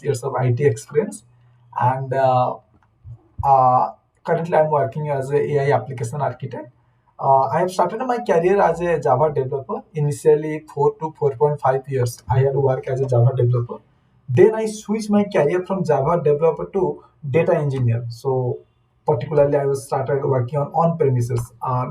years of IT experience, and uh, currently I'm working as a AI application architect. I have started my career as a Java developer. Initially, 4 to 4.5 years, I had to work as a Java developer. Then I switched my career from Java developer to data engineer. So particularly, I was started working on premises,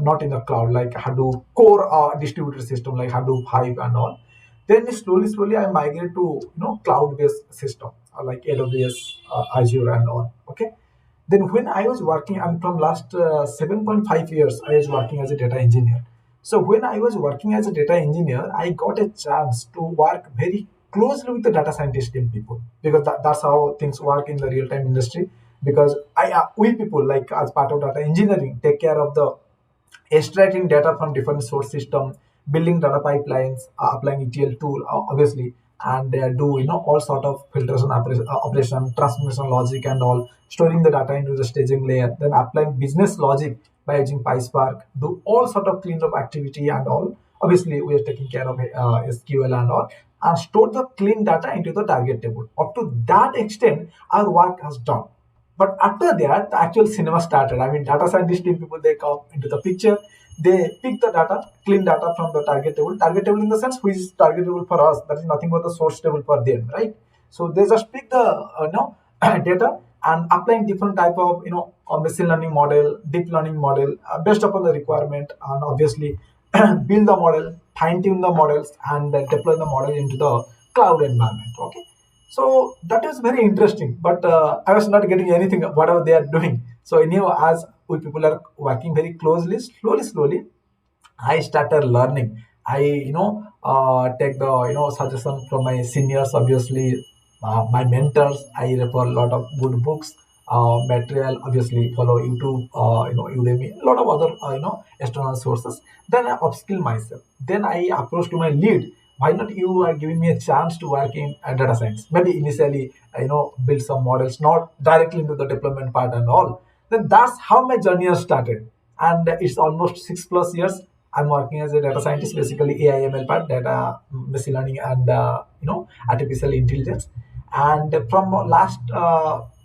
not in the cloud, like Hadoop core distributed system like Hadoop, Hive, and all. Then slowly, I migrate to cloud-based system like AWS, Azure, and all. Okay. Then when I was working, and from last 7.5 years, I was working as a data engineer. So when I was working as a data engineer, I got a chance to work very closely with the data scientist team people, because that's how things work in the real-time industry. Because we people, like as part of data engineering, take care of the extracting data from different source system, building data pipelines, applying ETL tool, obviously, and do all sort of filtration operation, transformation logic, and all, storing the data into the staging layer, then applying business logic by using PySpark, do all sort of cleanup activity and all. Obviously, we are taking care of SQL and all, and store the clean data into the target table. Up to that extent, our work has done. But after that, the actual cinema started. I mean, data scientist team people, they come into the picture. They pick the data, clean data from the target table. Target table in the sense which is target table for us. That is nothing but the source table for them, right? So they just pick the data and applying different type of a machine learning model, deep learning model based upon the requirement, and obviously build the model, fine tune the models, and deploy the model into the cloud environment. Okay, so that is very interesting, but I was not getting anything whatever they are doing. So anyhow, as we people are working very closely, slowly, I started learning. I take the suggestion from my seniors, obviously, my mentors. I refer a lot of good books, material. Obviously, follow YouTube, Udemy, a lot of other external sources. Then I upskill myself. Then I approach to my lead. Why not you are giving me a chance to work in data science? Maybe initially, build some models, not directly into the deployment part and all. Then that's how my journey has started, and it's almost 6 plus years. I'm working as a data scientist, basically AI ML part, data machine learning, and artificial intelligence. And from last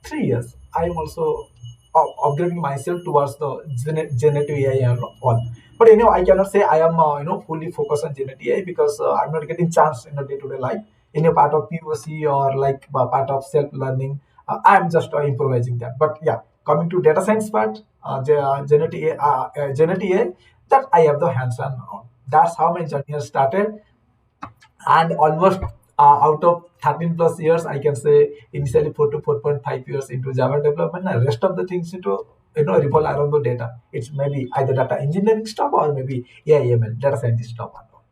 3 years, I am also upgrading myself towards the generative AI and all. But I cannot say I am fully focused on generative AI, because I'm not getting chance in a day-to-day life. In a part of POC or like part of self-learning, I'm just improvising that. But yeah, coming to data science part, generative AI, that I have the hands-on on. That's how my journey has started, and almost out of 13 plus years, I can say initially 4 to 4.5 years into Java development, and rest of the things into revolve around the data. It's maybe either data engineering stuff or maybe AIML, data scientist stuff and all.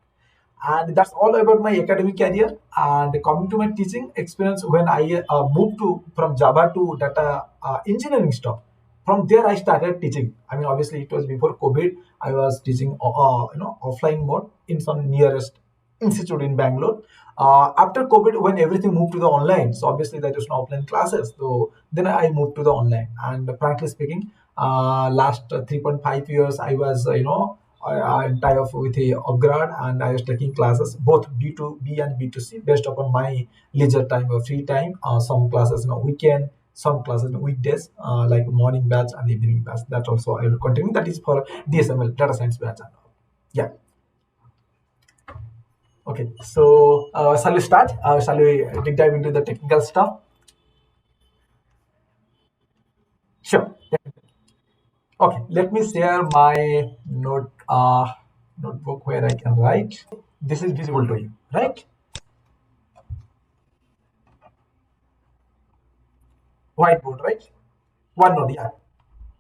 And that's all about my academic career. And coming to my teaching experience, when I moved to from Java to data engineering stuff, from there I started teaching. I mean, obviously it was before COVID. I was teaching offline mode in some nearest institute in Bangalore. After COVID, when everything moved to the online, so obviously there was no offline classes. So then I moved to the online. And frankly speaking, last 3.5 years, I was I'm tied up with a upgrade, and I was taking classes both B2B and B2C based upon my leisure time or free time. Some classes weekend, some classes weekdays, like morning batch and evening batch. That also I will continue. That is for DSML, data science batch. And all. Yeah. Okay. So shall we start? Shall we dig dive into the technical stuff? Sure. Okay. Let me share my notebook where I can write. This is visible to you, right? Whiteboard, right? OneNote, yeah.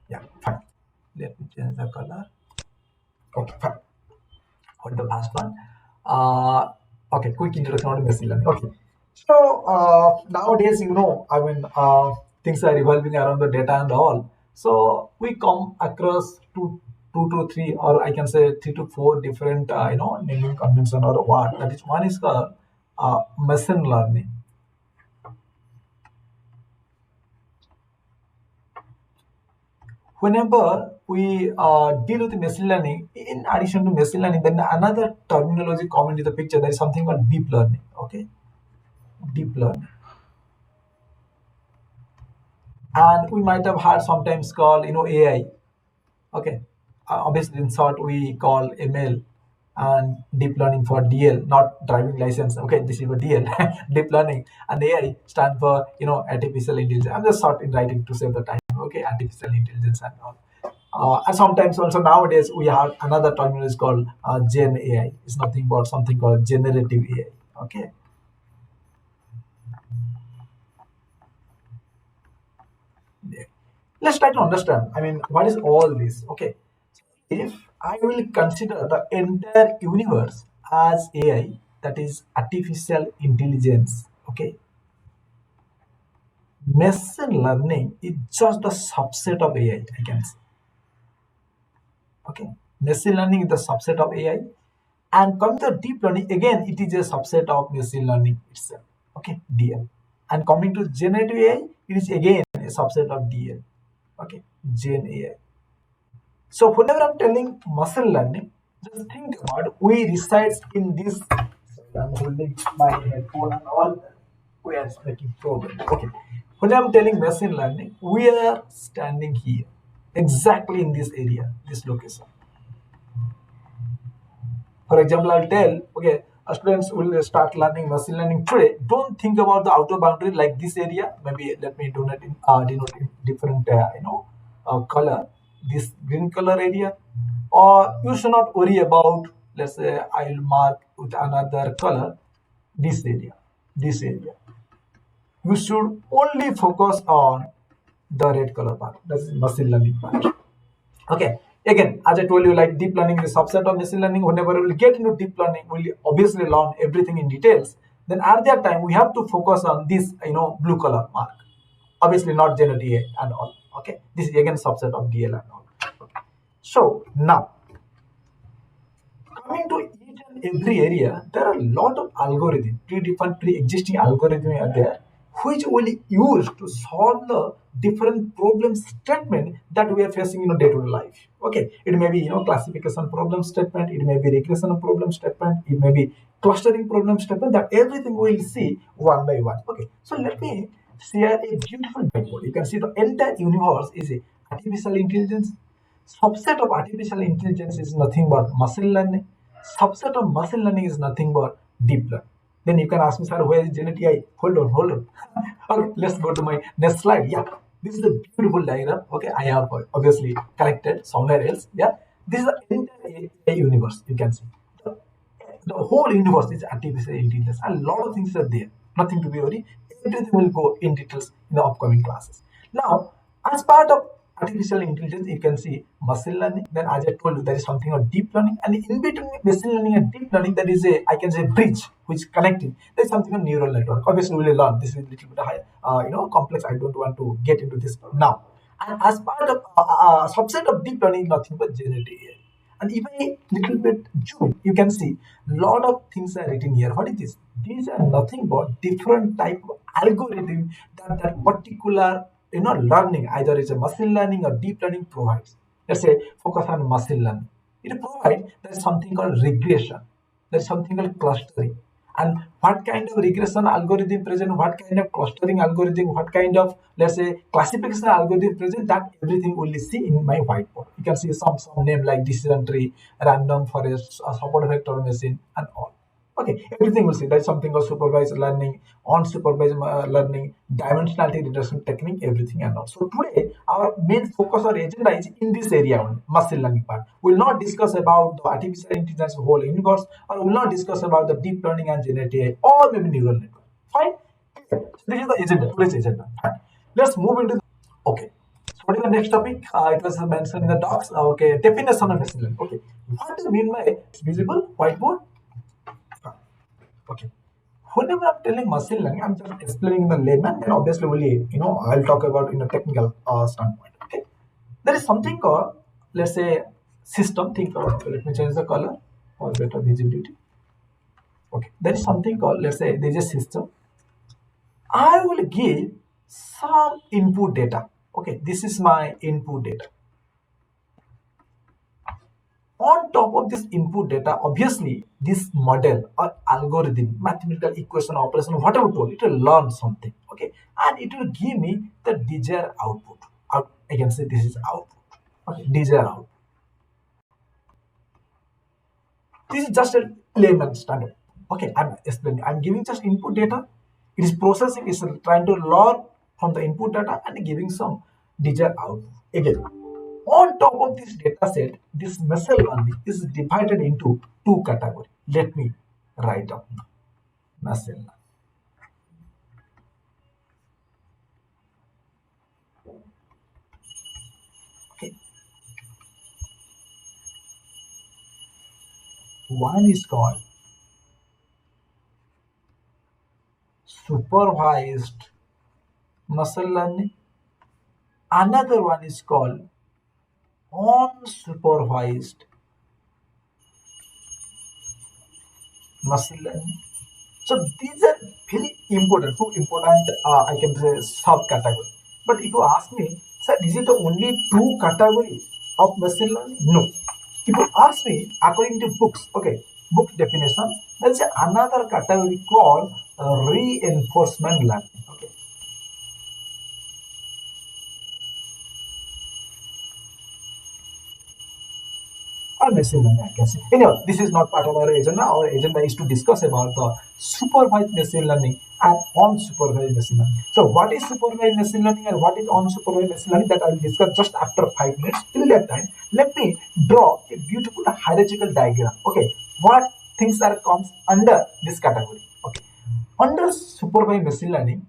Yeah, fine. Let me change the color. Okay, fine. Hold the last one. Okay, quick introduction on machine learning. Okay. So nowadays, I mean, things are revolving around the data and all. So we come across two to three, or I can say 3 to 4 different, naming convention or what. That is, one is the machine learning. Whenever we deal with machine learning, in addition to machine learning, then another terminology come into the picture. There is something called deep learning. Okay, deep learning. And we might have heard sometimes called AI. Okay. Obviously, in short, we call ML and deep learning for DL, not driving license. Okay, this is for DL, deep learning, and AI stand for artificial intelligence. I'm just short in writing to save the time. Okay, artificial intelligence and all. And sometimes also nowadays we have another terminal is called Gen AI. It's nothing but something called generative AI. Okay, let's try to understand. I mean, what is all this? Okay, if I will consider the entire universe as AI, that is artificial intelligence, okay, machine learning is just the subset of AI, I can say. Okay, machine learning is the subset of AI, and coming to deep learning, again, it is a subset of machine learning itself. Okay, DL. And coming to generative AI, it is again a subset of DL. Okay, Gen AI. So whenever I'm telling muscle learning, just think about we reside in this. Sorry, I'm holding my headphone and all. We are making progress. Okay. When I'm telling machine learning, we are standing here, exactly in this area, this location. For example, I'll tell, okay, students will start learning machine learning today. Don't think about the outer boundary like this area. Maybe let me denote in different, color, this green color area. Or you should not worry about, let's say, I'll mark with another color, this area, this area. You should only focus on the red color part. That's machine learning part. Okay. Again, as I told you, like deep learning is a subset of machine learning. Whenever we will get into deep learning, we'll obviously learn everything in details. Then at that time, we have to focus on this, blue color mark. Obviously, not generative AI and all. Okay. This is again subset of DL and all. Okay. So now coming to each and every area, there are a lot of algorithms, pre-defined, pre-existing algorithms are there, which will use to solve the different problem statement that we are facing in a day-to-day life. Okay, it may be classification problem statement, it may be regression problem statement, it may be clustering problem statement. That everything we will see one by one. Okay, so let me share a beautiful whiteboard. You can see the entire universe is a artificial intelligence. Subset of artificial intelligence is nothing but machine learning. Subset of machine learning is nothing but deep learning. Then you can ask me, sir, where is generative AI? Hold on. Okay, let's go to my next slide. Yeah, this is a beautiful diagram. Okay, I have obviously collected somewhere else. Yeah, this is the entire AI universe. You can see the whole universe is artificial intelligence. A lot of things are there. Nothing to be worried. Everything will go in details in the upcoming classes. Now, as part of artificial intelligence, you can see machine learning. Then, as I told you, there is something called deep learning, and in between machine learning and deep learning, there is a, I can say, bridge which is connecting. There is something called neural network. Obviously, we will learn. This is a little bit high, complex. I don't want to get into this now. And as part of subset of deep learning, nothing but generative AI. And even a little bit zoom, you can see lot of things are written here. What is this? These are nothing but different type of algorithm that particular learning, either it's a machine learning or deep learning provides. Let's say focus on machine learning. It provides there's something called regression. There's something called clustering. And what kind of regression algorithm present, what kind of clustering algorithm, what kind of, let's say, classification algorithm present, that everything will see in my whiteboard. You can see some name like decision tree, random forest, support vector machine, and all. Okay, everything will see. That's something called supervised learning, unsupervised learning, dimensionality reduction technique, everything and all. So today, our main focus or agenda is in this area only, machine learning part. We'll not discuss about the artificial intelligence whole universe, or we'll not discuss about the deep learning and generative AI, or maybe neural network. Fine. Okay. So this is the agenda, today's agenda. Fine. Let's move into okay. So what is the next topic? It was mentioned in the docs. Okay, definition of machine learning. Okay, what do you mean by visible whiteboard? Okay. Whenever I'm telling machine learning, I'm just explaining in the layman, then obviously only, I'll talk about in a technical standpoint. Okay. There is something called, let's say, system. Think about, okay, let me change the color for better visibility. Okay. There is something called, let's say, there's a system. I will give some input data. Okay. This is my input data. On top of this input data, obviously, this model or algorithm, mathematical equation, operation, whatever tool, it will learn something, okay, and it will give me the desired output. I can say this is output, okay, desired output. This is just a layman standard. Okay, I'm explaining. I'm giving just input data. It is processing. It's trying to learn from the input data and giving some desired output. Again, on top of this data set, this machine learning is divided into two categories. Let me write down machine learning. Okay, one is called supervised machine learning. Another one is called unsupervised machine learning. So these are very important, two important, I can say, subcategory. But if you ask me, sir, is it the only two categories of machine learning? No. If you ask me, according to books, okay, book definition, there is another category called reinforcement learning. Okay, or machine learning, I can say. Anyway, this is not part of our agenda. Our agenda is to discuss about the supervised machine learning and unsupervised machine learning. So, what is supervised machine learning and what is unsupervised machine learning? That I will discuss just after 5 minutes. Till that time, let me draw a beautiful hierarchical diagram. Okay, what things are comes under this category? Okay, under supervised machine learning,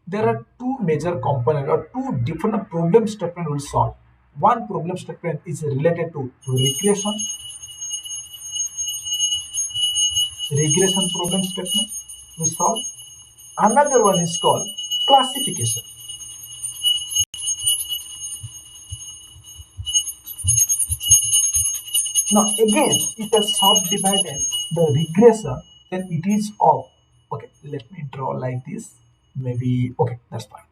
there are two major components or two different problem statement will solve. One problem statement is related to regression problem statement we solve. Another one is called classification. Now again, if I subdivided the regression, then it is of, okay, let me draw like this. Maybe, okay, that's fine.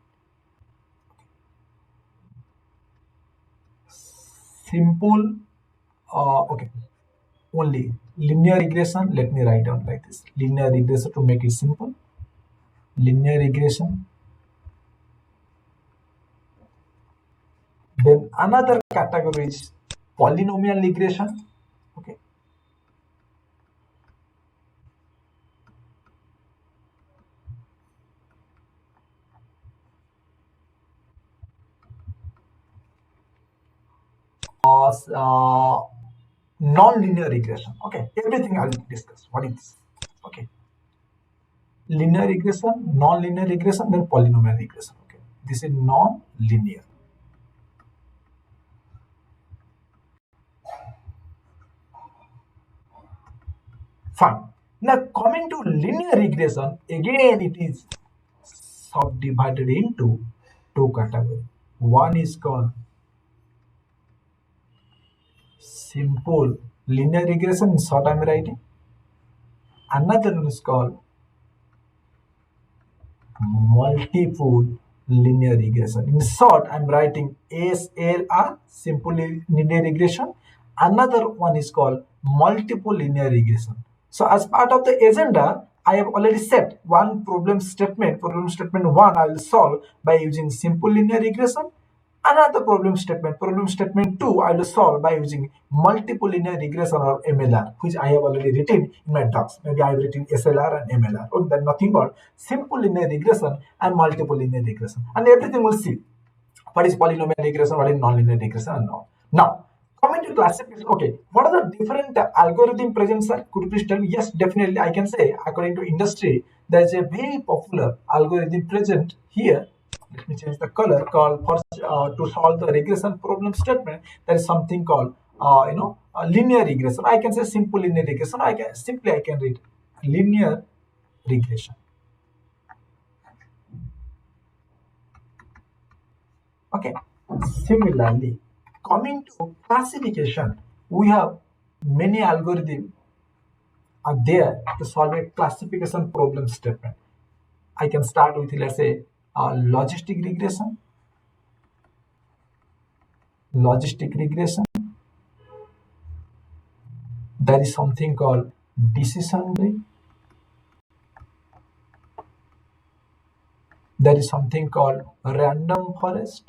Simple, okay, only linear regression. Let me write down like this. Linear regression to make it simple. Linear regression. Then another category is polynomial regression. Okay. Non-linear regression. Okay. Everything I will discuss. What is this? Okay. Linear regression, non-linear regression, then polynomial regression. Okay. This is non-linear. Fine. Now coming to linear regression, again it is subdivided into two categories. One is called simple linear regression, in short I'm writing. Another one is called multiple linear regression. In short, I'm writing SLR, simple linear regression. Another one is called multiple linear regression. So as part of the agenda, I have already set one problem statement. Problem statement one I will solve by using simple linear regression. Another problem statement 2, I will solve by using multiple linear regression or MLR, which I have already written in my docs. Maybe I have written SLR and MLR. Okay, then nothing but simple linear regression and multiple linear regression. And everything will see what is polynomial regression, what is non-linear regression, and all. Now, coming to classification, okay, what are the different algorithm present, sir? Could you please tell me? Yes, definitely, I can say, according to industry, there is a very popular algorithm present here. Let me change the color called for to solve the regression problem statement. There is something called linear regression. I can say simple linear regression. I can read linear regression. Okay. Similarly, coming to classification, we have many algorithms are there to solve a classification problem statement. I can start with, let's say, logistic regression. Logistic regression. There is something called decision tree. There is something called random forest.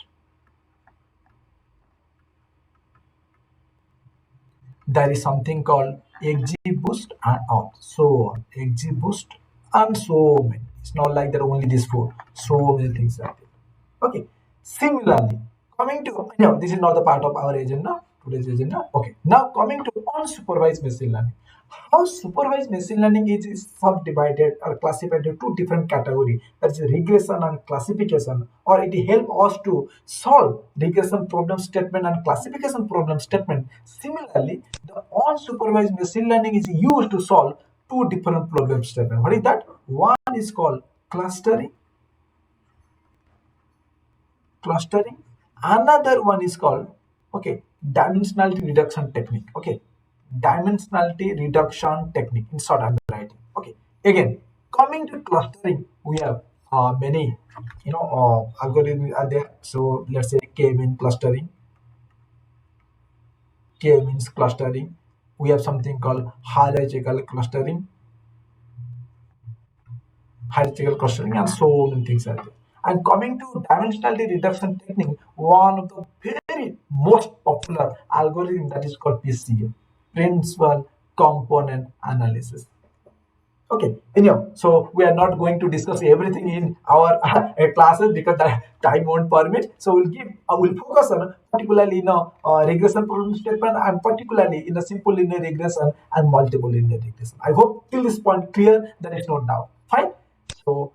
There is something called XGBoost and all. So on. XGBoost and so many. It's not like that only these four. So many things are there. Okay. Similarly, coming to no, this is not the part of our agenda, today's agenda. Okay. Now coming to unsupervised machine learning. How supervised machine learning is subdivided or classified into two different categories. That's regression and classification, or it help us to solve regression problem statement and classification problem statement. Similarly, the unsupervised machine learning is used to solve two different problem statements. What is that? One is called clustering, clustering. Another one is called okay dimensionality reduction technique. Okay, dimensionality reduction technique. In short, I'm writing. Okay, again coming to clustering, we have many algorithms are there. So let's say K means clustering. K means clustering. We have something called hierarchical clustering, hierarchical clustering, and so many things are there. And coming to dimensionality reduction technique, one of the very most popular algorithm that is called PCA, principal component analysis. Okay, anyhow, so we are not going to discuss everything in our classes because the time won't permit. So we'll focus on particularly in a regression problem statement and particularly in a simple linear regression and multiple linear regression. I hope till this point clear. There is no doubt. Fine. So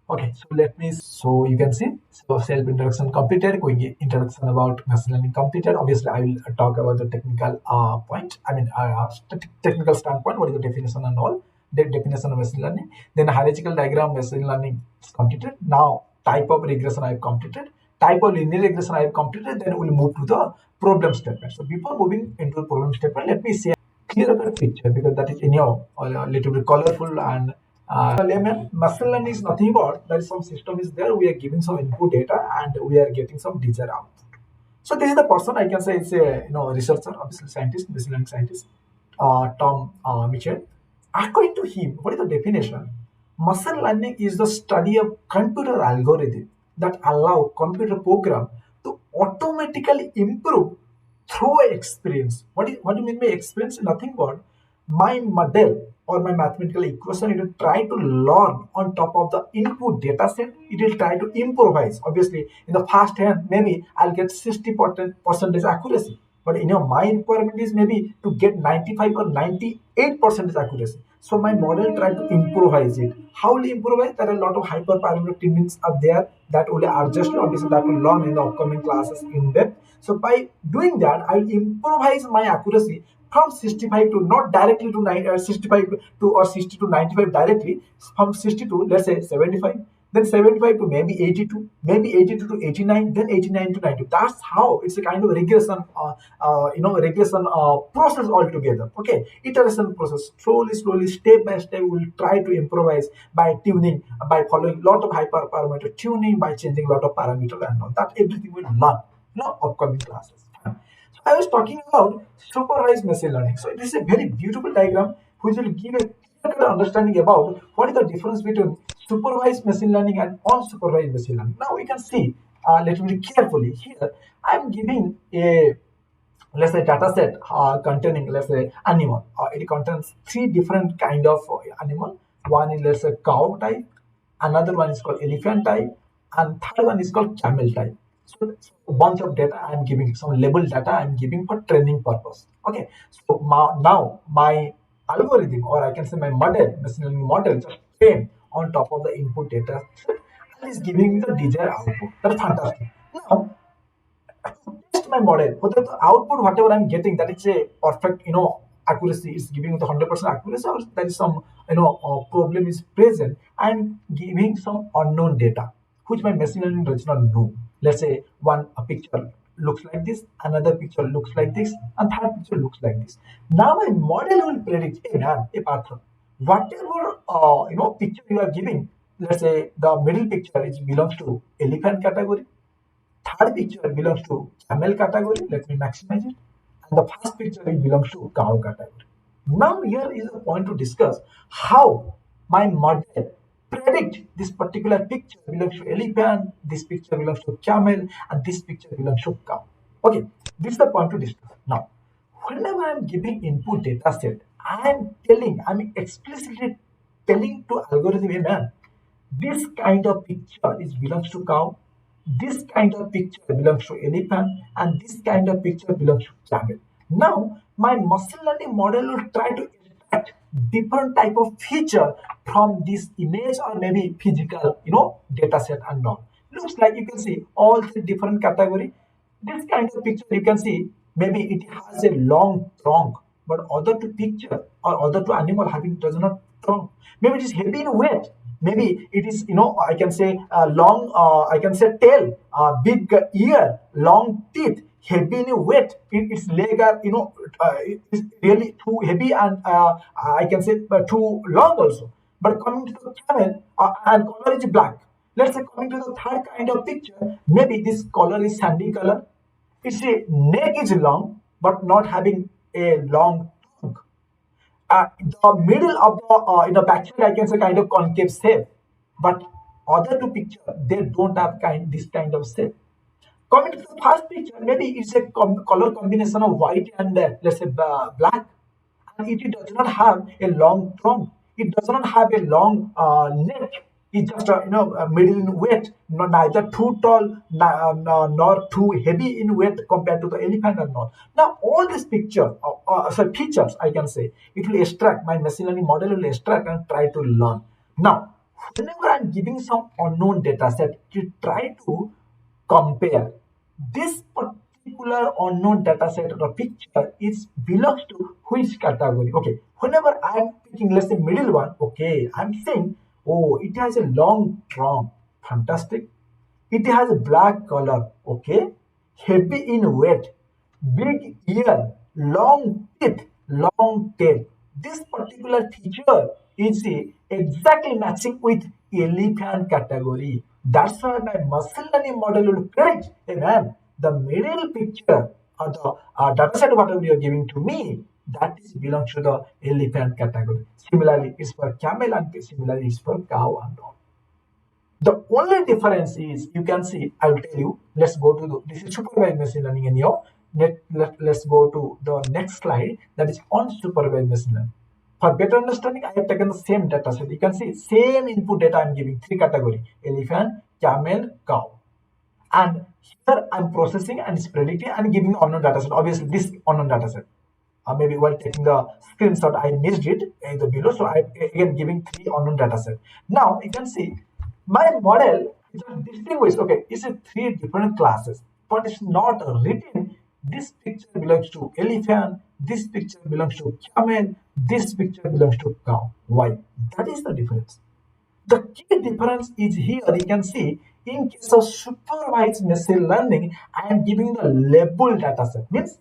okay, so let me, so you can see, so self introduction completed, going introduction about machine learning completed. Obviously, I will talk about the technical point. I mean, technical standpoint, what is the definition and all, the definition of machine learning. Then hierarchical diagram machine learning is completed. Now, type of regression I have completed, type of linear regression I have completed. Then we'll move to the problem statement. So before moving into the problem statement, let me say clear cut picture because that is anyhow a little bit colorful and layman. Machine learning is nothing but that some system is there. We are giving some input data and we are getting some desired output. So this is the person I can say it's a researcher, obviously scientist, machine learning scientist, Tom Mitchell. According to him, what is the definition? Machine learning is the study of computer algorithm that allow computer program to automatically improve through experience. What do you mean by experience? Nothing but my model or my mathematical equation, it will try to learn on top of the input data set. It will try to improvise. Obviously, in the first hand, maybe I'll get 60% accuracy. But my requirement is maybe to get 95 or 98% accuracy. So my model try to improvise it. How will improvise? There are a lot of hyperparameter techniques are there that will adjust. Obviously, that will learn in the upcoming classes in depth. So by doing that, I'll improvise my accuracy from 65 to not directly to 65 to or 60 to 95 directly, from 60 to let's say 75, then 75 to maybe 82, maybe 82 to 89, then 89 to 90. That's how it's a kind of regression regression process altogether. Okay, iteration process, slowly step by step we'll try to improvise by tuning, by following lot of hyperparameter tuning, by changing a lot of parameter and all that. Everything will learn upcoming classes. I was talking about supervised machine learning. So this is a very beautiful diagram which will give a clear understanding about what is the difference between supervised machine learning and unsupervised machine learning. Now we can see a little bit carefully here. I'm giving a let's say data set containing let's say animal. It contains three different kind of animal. One is let's say cow type, another one is called elephant type, and third one is called camel type. So it's a bunch of data I'm giving, some label data I'm giving for training purpose. Okay, so now my algorithm, or I can say my model, machine learning model, just trained on top of the input data and is giving me the desired output. That's fantastic. Now test my model whether the output whatever I'm getting that is a perfect accuracy is giving me the 100% accuracy, or there is some problem is present. I'm giving some unknown data which my machine learning does not know. Let's say one a picture looks like this, another picture looks like this, and third picture looks like this. Now my model will predict, hey man, a pattern. Whatever picture you are giving, let's say the middle picture is belongs to elephant category, third picture belongs to camel category. Let me maximize it. And the first picture it belongs to cow category. Now here is a point to discuss how my model predict this particular picture belongs to elephant, this picture belongs to camel, and this picture belongs to cow. Okay, this is the point to discuss. Now, whenever I'm giving input data set, I'm explicitly telling to algorithm, hey man, this kind of picture is belongs to cow, this kind of picture belongs to elephant, and this kind of picture belongs to camel. Now, my machine learning model will try to extract different type of feature from this image or maybe physical, data set and all. Looks like you can see all three different category. This kind of picture you can see maybe it has a long trunk, but other two picture or other two animal having does not trunk. Maybe it is heavy in weight. Maybe it is I can say long. I can say tail, big ear, long teeth, heavy in weight. Its leg are it's really too heavy and I can say too long also. But coming to the camel and color is black. Let's say coming to the third kind of picture, maybe this color is sandy color. Its neck is long, but not having a long trunk. The middle of the backside, I can say kind of concave shape, but other two picture they don't have this kind of shape. Coming to the first picture, maybe it's a color combination of white and let's say black, and it does not have a long trunk. It does not have a long neck. It's just middle in weight, neither too tall nor too heavy in weight compared to the elephant or not. Now all these pictures, sorry, features, I can say, it will extract. My machine learning model will extract and try to learn. Now, whenever I'm giving some unknown data set, to try to compare this particular unknown data set or picture is belongs to which category. Okay, whenever I'm picking, let's say middle one, okay, I'm saying, oh, it has a long trunk, fantastic. It has a black color, okay, heavy in weight, big ear, long teeth, long tail. This particular feature is exactly matching with elephant category. That's why my machine learning model will predict, hey man, the middle picture or the data set whatever you're giving to me, that is belongs to the elephant category. Similarly, it's for camel and similarly it's for cow and all. The only difference is you can see, I will tell you, let's go to this is supervised machine learning in your let's go to the next slide that is unsupervised machine learning. For better understanding, I have taken the same data set. You can see same input data I'm giving three category elephant, camel, cow. And here I'm processing and it's predicting and giving the unknown data set. Obviously, this unknown data set. Maybe while taking the screenshot, I missed it in the below. So I again giving three unknown data set. Now you can see my model is distinguished. Okay, it's a three different classes, but it's not written. This picture belongs to elephant. This picture belongs to camel. This picture belongs to cow. Why? That is the difference. The key difference is here you can see in case of supervised machine learning, I am giving the label data set. Means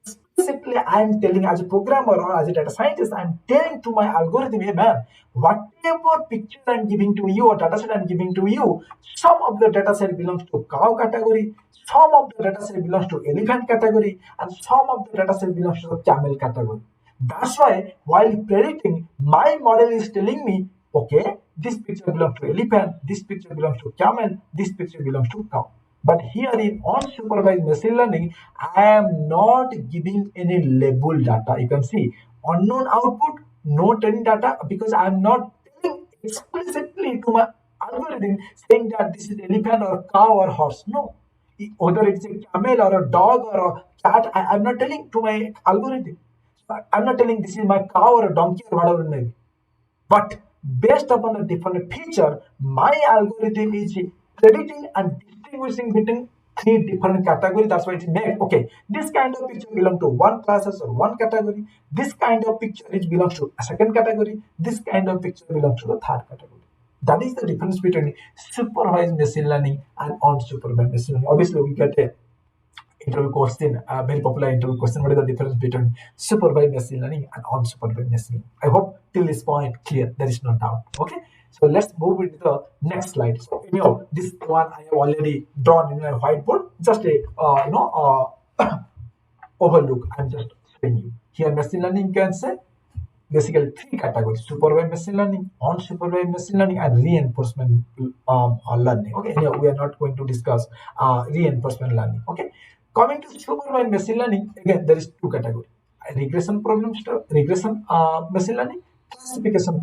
explicitly I am telling as a programmer or as a data scientist, I am telling to my algorithm, hey man, whatever picture I'm giving to you or data set I'm giving to you, some of the data set belongs to cow category, some of the data set belongs to elephant category, and some of the data set belongs to the camel category. That's why while predicting, my model is telling me, okay, this picture belongs to elephant, this picture belongs to camel, this picture belongs to cow. But here in unsupervised machine learning, I am not giving any label data. You can see unknown output, no training data because I am not telling explicitly to my algorithm saying that this is elephant or cow or horse. No, whether it's a camel or a dog or a cat, I'm not telling to my algorithm. I'm not telling this is my cow or a donkey or whatever it may be. But based upon the different feature, my algorithm is predicting and distinguishing between three different categories. That's why it makes okay. This kind of picture belongs to one classes or one category. This kind of picture it belongs to a second category. This kind of picture belongs to the third category. That is the difference between supervised machine learning and unsupervised machine learning. Obviously, we get a interview question, a very popular interview question. What is the difference between supervised machine learning and unsupervised machine learning? I hope till this point clear. There is no doubt. Okay. So let's move into the next slide. So this one I have already drawn in my whiteboard. Just a overlook. I'm just showing you here. Machine learning can say basically three categories: supervised machine learning, unsupervised machine learning, and reinforcement learning. Okay, yeah, we are not going to discuss reinforcement learning. Okay, coming to supervised machine learning, again there is two categories: regression regression machine learning, classification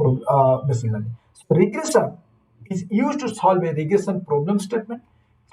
machine learning. So regression is used to solve a regression problem statement.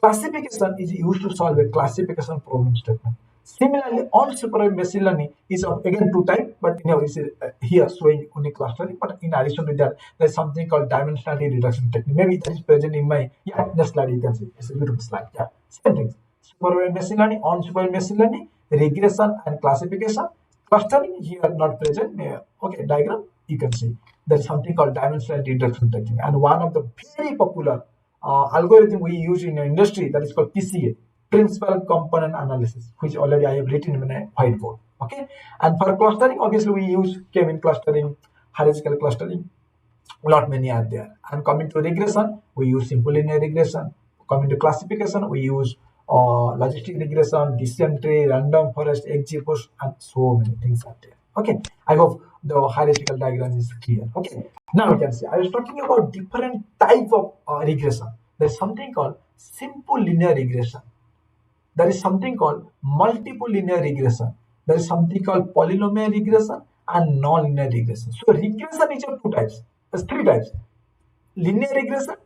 Classification is used to solve a classification problem statement. Similarly, unsupervised machine learning is of again two types, but it's here showing only clustering. But in addition to that, there's something called dimensionality reduction technique. Maybe that is present in my next slide. You can see it's a beautiful slide. Yeah, same things. Supervised machine learning, unsupervised machine learning, regression and classification. Clustering here not present. Okay, diagram you can see there is something called dimensionality reduction technique, and one of the very popular algorithm we use in the industry that is called PCA, principal component analysis, which already I have written in my whiteboard. Okay, and for clustering, obviously we use k-mean clustering, hierarchical clustering, lot many are there. And coming to regression, we use simple linear regression. Coming to classification, we use logistic regression, decision tree, random forest, XGBoost, and so many things are there. Okay, I hope the hierarchical diagram is clear. Okay, now you can see I was talking about different type of regression. There's something called simple linear regression. There is something called multiple linear regression. There is something called polynomial regression and non-linear regression. So regression is of two types. There's three types: linear regression,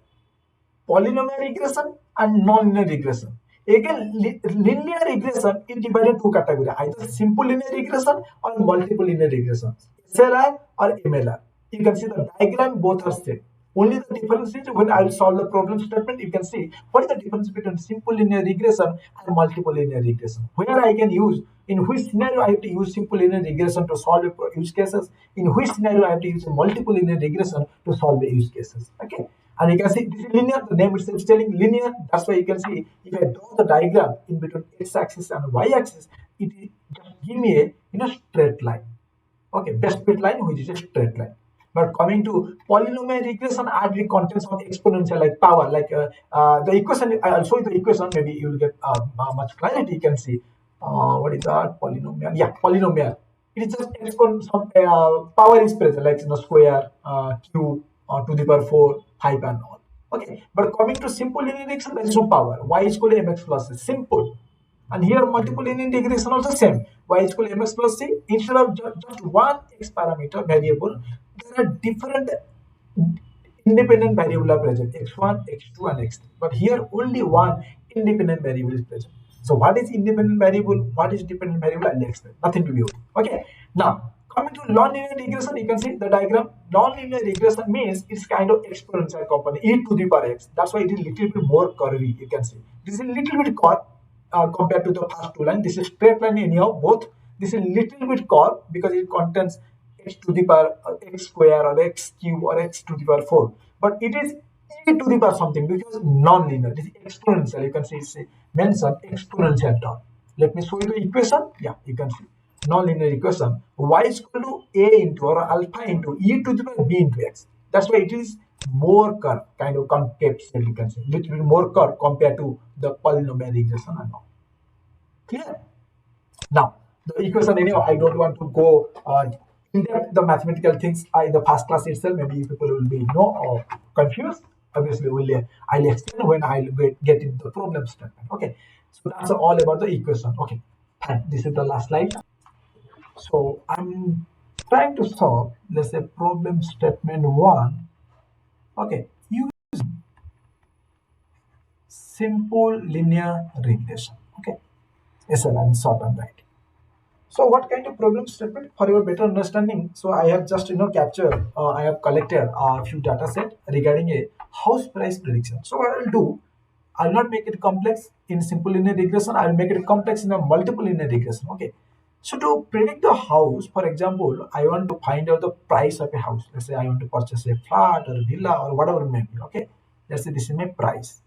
polynomial regression, and non-linear regression. Again, linear regression is divided two categories: either simple linear regression or multiple linear regression, SLI or MLR. You can see the diagram, both are same. Only the difference is when I will solve the problem statement, you can see what is the difference between simple linear regression and multiple linear regression. Where I can use, in which scenario I have to use simple linear regression to solve use cases, in which scenario I have to use a multiple linear regression to solve the use cases. Okay. And you can see this is linear, the name itself is telling linear. That's why you can see if I draw the diagram in between x-axis and y-axis, it will just give me a straight line. Okay, best fit line which is a straight line. But coming to polynomial regression, actually contains some exponential like power, like the equation. I'll show you the equation. Maybe you will get much clarity. You can see what is that polynomial? Yeah, polynomial. It is just exponent. Some power is present, like square, cube, to the power 4, 5, and all. Okay, but coming to simple linear regression, there is no power. Y is equal to mx plus c. Simple. And here multiple linear integration also same. Y is equal to mx plus c. Instead of just one x parameter variable, there are different independent variable are present: x1, x2, and x3. But here only one independent variable is present. So what is independent variable? What is dependent variable? I'll explain. Nothing to be worried. Okay. Now coming to non-linear regression, you can see the diagram. Non-linear regression means it's kind of exponential component, e to the power x. That's why it is little bit more curvy. You can see this is a little bit curved compared to the first two line. This is straight line anyhow. Both this is little bit curved because it contains x to the power x square or x cube or x to the power 4. But it is e to the power something because non-linear. This is exponential. You can see it's mentioned exponential term. Let me show you the equation. Yeah, you can see non-linear equation. Y is equal to a into or alpha into e to the power b into x. That's why it is more curve, kind of concave shape, you can say. Little bit more curve compared to the polynomial regression and all. Clear? Now, the equation, anyhow, I don't want to go in depth the mathematical things in the first class itself. Maybe people will be confused. Obviously, I'll explain when I'll get into the problem statement. Okay, so that's all about the equation. Okay, fine. This is the last slide. So I'm trying to solve, let's say, problem statement one. Okay, use simple linear regression. Okay, SLN short and right. So what kind of problem statement for your better understanding? So I have just captured, I have collected a few data set regarding a house price prediction. So what I'll do, I'll not make it complex in simple linear regression. I'll make it complex in a multiple linear regression. Okay. So to predict the house, for example, I want to find out the price of a house. Let's say I want to purchase a flat or a villa or whatever it may be. Okay. Let's say this is my price.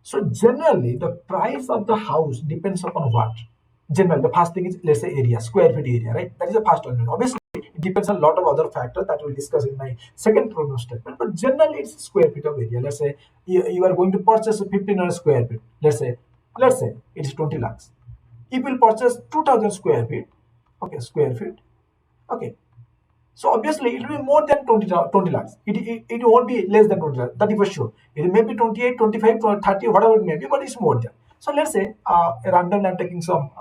So generally, the price of the house depends upon what? Generally, the first thing is, let's say, area, square feet area, right? That is the first one. Obviously, it depends on a lot of other factors that we'll discuss in my second problem statement. But generally, it's square feet of area. Let's say you are going to purchase a 1500 square feet. Let's say it's 20 lakhs. If you purchase 2000 square feet, Okay, square feet. Okay, so obviously it will be more than 20 lakhs. It won't be less than 20 lakhs. That is for sure. It may be 28, 25, 30, whatever it may be, but it's more than. So let's say random I'm taking some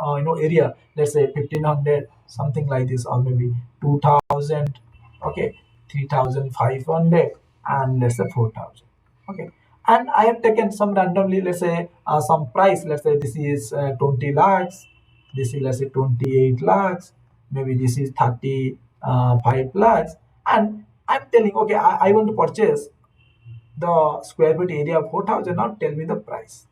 area. Let's say 1500, something like this, or maybe 2000. Okay, 3500, and let's say 4000. Okay, and I have taken some randomly. Let's say some price. Let's say this is 20 lakhs. This is let's say 28 lakhs. Maybe this is 35 lakhs, and I'm telling, okay, I want to purchase the square feet area of 4000. Now tell me the price.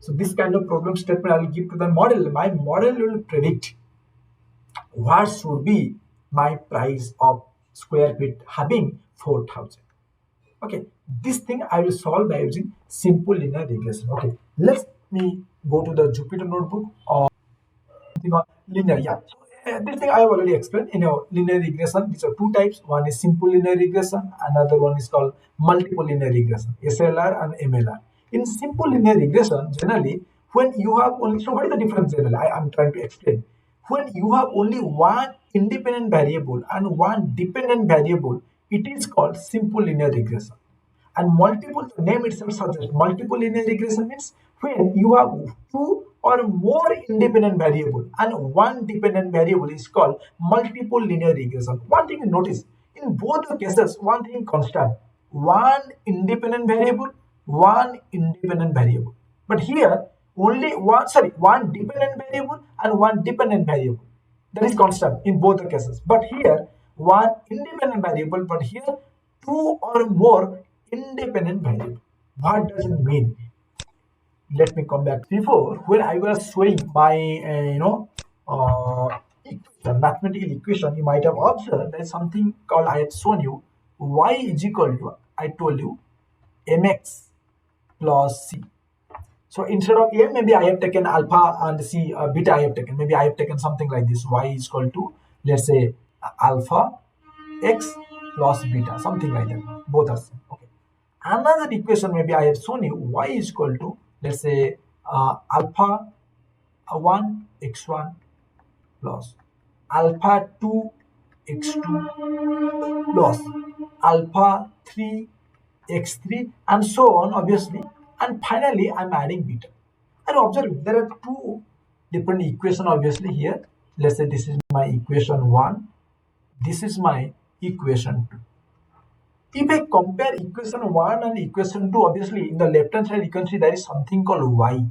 So this kind of problem statement I will give to the model. My model will predict what should be my price of square feet having 4000. Okay, this thing I will solve by using simple linear regression. Okay, let me go to the Jupyter notebook or something on linear. Yeah. So, this thing I have already explained. Linear regression. These are two types. One is simple linear regression. Another one is called multiple linear regression. SLR and MLR. In simple linear regression, generally, when you have only, so what is the difference generally? I am trying to explain. When you have only one independent variable and one dependent variable, it is called simple linear regression. And multiple, the name itself suggests multiple linear regression means when you have two or more independent variable and one dependent variable is called multiple linear regression. One thing you notice, in both the cases, one thing constant, one independent variable, one independent variable. But here, only one dependent variable and one dependent variable. That is constant in both the cases. But here, one independent variable, but here, two or more independent variable. What does it mean? Let me come back. Before, when I was showing my, mathematical equation, you might have observed there is something called, I have shown you, y is equal to, I told you, mx plus c. So instead of a, maybe I have taken alpha and c, beta I have taken. Maybe I have taken something like this. Y is equal to, let's say, alpha x plus beta, something like that. Both are same. Okay. Another equation maybe I have shown you, y is equal to, let's say, alpha 1 x1 plus alpha 2 x2 plus alpha 3 x3 and so on, obviously, and finally I'm adding beta. And observe there are two different equation obviously here. Let's say this is my equation 1, this is my equation 2. If I compare equation 1 and equation 2, obviously in the left hand side you can see there is something called y,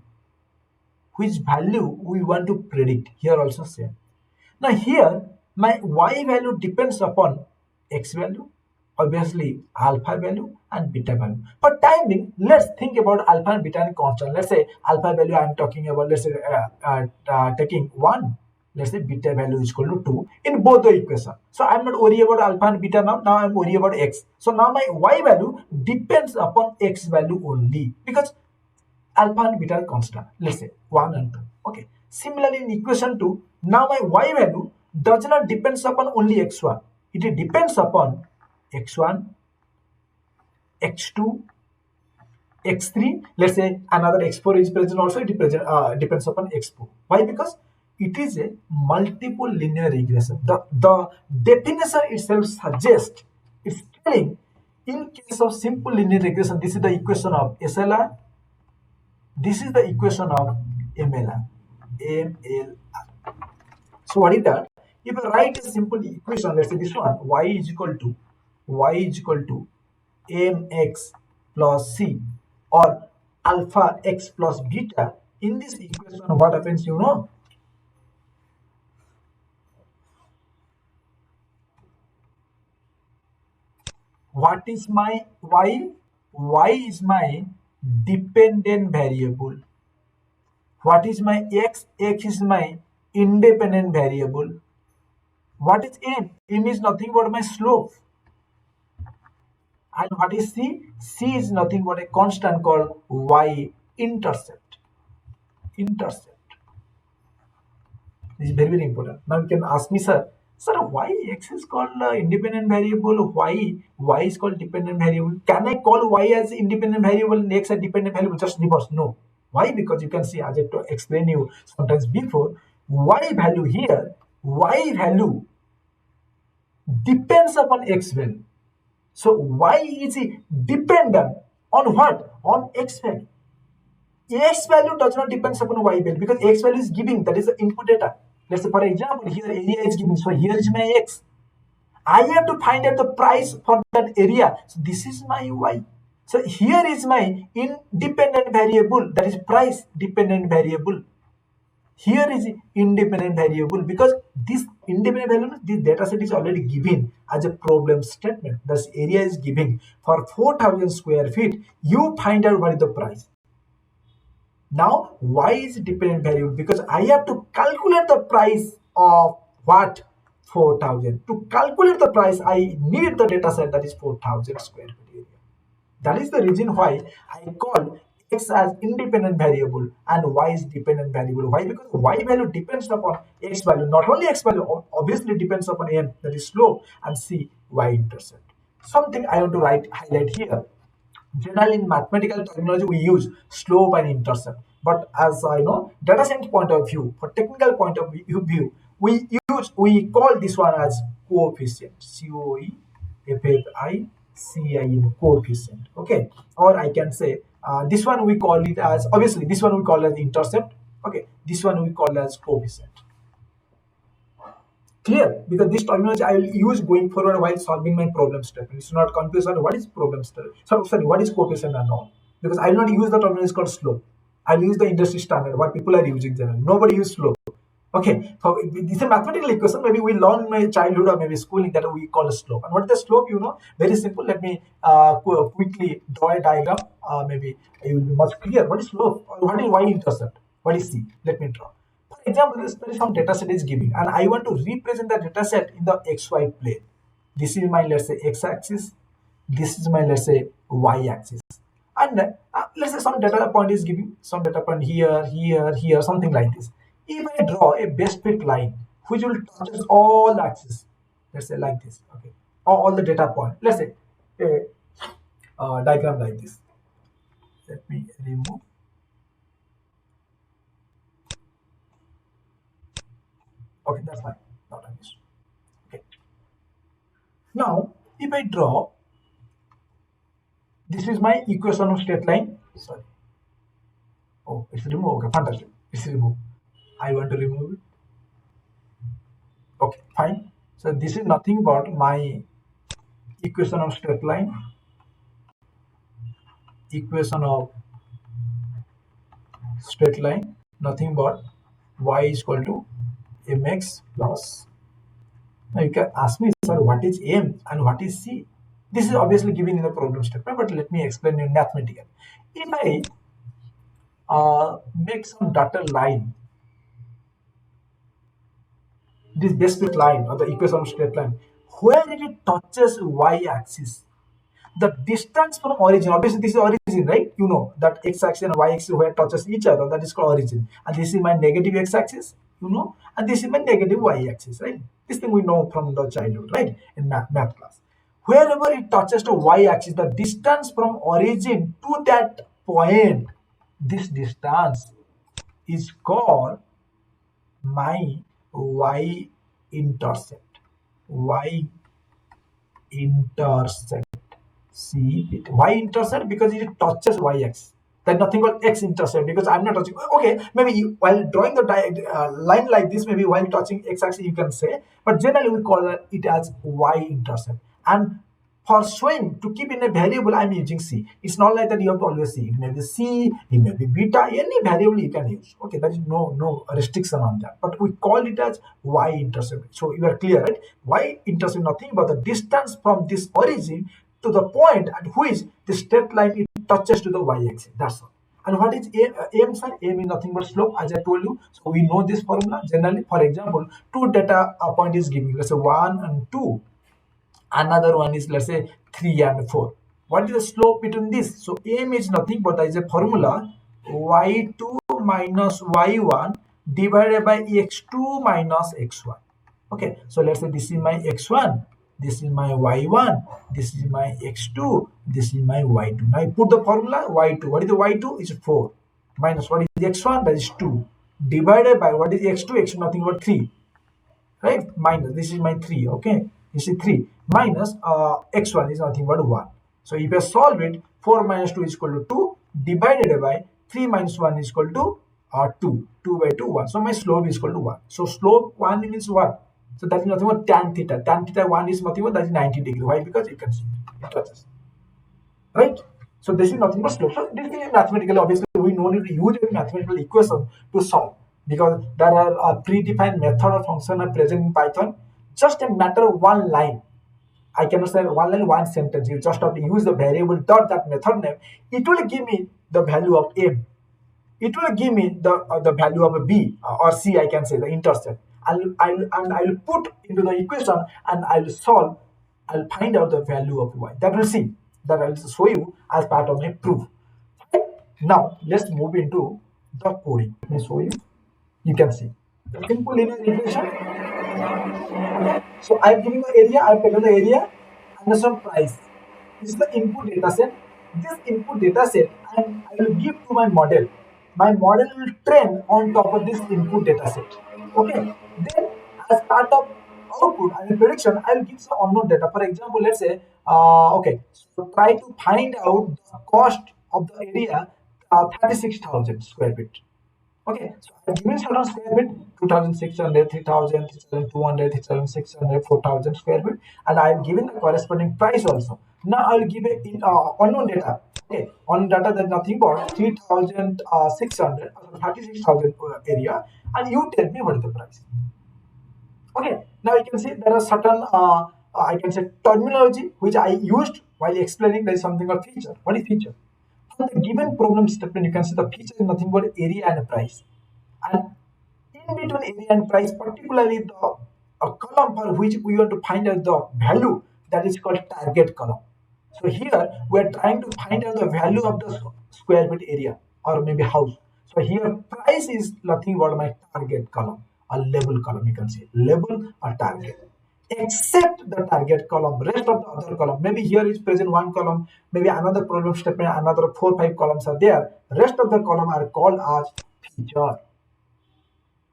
which value we want to predict. Here also same. Now here my y value depends upon x value, obviously alpha value and beta value. For time being, let's think about alpha and beta and constant. Let's say alpha value I am talking about, let's say taking 1. Let's say beta value is equal to 2 in both the equation. So I'm not worried about alpha and beta now. Now I'm worried about x. So now my y value depends upon x value only because alpha and beta are constant. Let's say 1 and 2. Okay. Similarly, in equation 2, now my y value does not depends upon only x1. It depends upon x1, x2, x3. Let's say another x4 is present also. It depends upon x4. Why? Because it is a multiple linear regression. The definition itself suggests, it's telling, in case of simple linear regression, this is the equation of SLR. This is the equation of MLR. So what is that? If I write a simple equation, let's say this one, y is equal to mx plus c or alpha x plus beta. In this equation, what happens, you know? What is my y? Y is my dependent variable. What is my x? X is my independent variable. What is m? M is nothing but my slope. And what is c? C is nothing but a constant called y intercept. Intercept. This is very, very important. Now you can ask me, sir, why x is called independent variable? Why y is called dependent variable? Can I call y as independent variable and x as dependent variable? Just reverse. No. Why? Because you can see, as I explained you sometimes before, Y value here, Y value depends upon X value. So Y is dependent on what? On X value. X value does not depend upon Y value because X value is giving, that is the input data. Let's say for example, here area is given, so here is my X. I have to find out the price for that area. So this is my Y. So here is my independent variable, that is price dependent variable. Here is independent variable because this independent variable, this data set is already given as a problem statement. This area is given for 4,000 square feet. You find out what is the price. Now, why is dependent variable? Because I have to calculate the price of what? 4,000. To calculate the price, I need the data set that is 4,000 square feet area. That is the reason why I call X as independent variable and Y is dependent variable. Why? Because Y value depends upon X value. Not only X value, obviously depends upon M, that is slope, and C, Y intercept. Something I want to highlight here. Generally, in mathematical terminology, we use slope and intercept. But as I know, data science point of view, for technical point of view, we call this one as coefficient. COEFFICIN, coefficient. Okay, or I can say this one we call it as, obviously this one we call as intercept. Okay, this one we call as coefficient. Clear? Because this terminology I will use going forward while solving my problem statement. It's not confused on what is problem statement. So, sorry, what is coefficient and all. Because I will not use the terminology called slope. I'll use the industry standard, what people are using generally. Nobody use slope. Okay, so it's a mathematical equation. Maybe we learn in my childhood or maybe schooling that we call a slope. And what is the slope? You know, very simple. Let me quickly draw a diagram. Maybe it will be much clear. What is slope? Or what is y-intercept? What is C? Let me draw. For example, there is some data set is giving, and I want to represent the data set in the XY plane. This is my, let's say, x-axis. This is my, let's say, y-axis. And let's say some data point is giving, some data point here, here, here, something like this. If I draw a best fit line, which will touch all the axes, let's say like this, okay, all the data point, let's say a diagram like this. Let me remove. Okay, that's fine. Not an issue. Okay. Now, if I draw, this is my equation of straight line. Sorry. Oh, it's removed. Okay, fantastic. It's removed. I want to remove it. Okay, fine. So this is nothing but my equation of straight line. Equation of straight line. Nothing but y is equal to mx plus. Now you can ask me, sir, what is m and what is c? This is obviously given in the problem statement, but let me explain in mathematical. If I make some dotted line, this base fit line or the equation of straight line, where it touches y-axis, the distance from origin, obviously this is origin, right? You know that x-axis and y-axis where touches each other, that is called origin. And this is my negative x-axis, you know, and this is my negative y-axis, right? This thing we know from the childhood, right? In math class. Wherever it touches the y-axis, the distance from origin to that point, this distance is called my y-intercept. Y-intercept. See it. Y-intercept because it touches y-axis. There's nothing called x-intercept because I'm not touching. Okay, maybe while drawing the line like this, maybe while touching x-axis you can say, but generally we call it as y-intercept. And for showing, to keep in a variable, I'm using C. It's not like that you have to always see. It may be C, it may be beta, any variable you can use. Okay, there is no restriction on that. But we call it as y-intercept. So you are clear, right? Y-intercept nothing but the distance from this origin to the point at which the straight line it touches to the y-axis. That's all. And what is aim, sir? Aim is nothing but slope, as I told you. So we know this formula. Generally, for example, two data point is giving, let's say 1 and 2. Another one is, let's say, 3 and 4. What is the slope between this? So m is nothing but there is a formula, y2 minus y1 divided by x2 minus x1. Okay, so let's say this is my x1, this is my y1, this is my x2, this is my y2. Now I put the formula y2. What is the y2? Is 4 minus what is the x1? That is 2. divided by what is x2, x2 nothing but 3, right? Minus, this is my 3, okay? This is 3 minus x1 is nothing but 1. So if I solve it, 4 minus 2 is equal to 2 divided by 3 minus 1 is equal to 2. 2 by 2, 1. So my slope is equal to 1. So slope 1 means what? So that is nothing but tan theta. Tan theta 1 is nothing but that is 90 degree. Why? Because you can see it touches, right? So this is nothing but slope. So this is mathematical. Obviously, we no need to use a mathematical equation to solve because there are a predefined method or function are present in Python. Just a matter of one line. I cannot say one line, one sentence. You just have to use the variable dot that method name. It will give me the value of m. It will give me the value of a b or c. I can say the intercept. I'll put into the equation and I'll solve. I'll find out the value of y. That will see. That I'll show you as part of my proof. Now let's move into the coding. Let me show you. You can see. Simple linear regression. So I'm giving the area, I've taken the area and some price. This is the input data set. This input data set and I will give to my model. My model will train on top of this input data set. Okay. Then as part of output and prediction, I will give some unknown data. For example, let's say, okay, so try to find out the cost of the area 36,000 square feet. Okay, so I'm given certain square feet 2,600, 3,000, 3,200, 3,600, 4,000 square feet, and I'm given the corresponding price also. Now I'll give a unknown data. Okay, on data that nothing but 3,600, 36,000 area, and you tell me what is the price. Okay, now you can see there are certain I can say terminology which I used while explaining there is something called feature. What is feature? From the given problem statement, you can see the feature is nothing but area and price. And in between area and price, particularly the a column for which we want to find out the value that is called target column. So here we are trying to find out the value of the square feet area or maybe house. So here price is nothing but my target column or label column. You can see label or target. Except the target column, rest of the other column. Maybe here is present one column, maybe another problem statement, another 4 5 columns are there. Rest of the column are called as feature.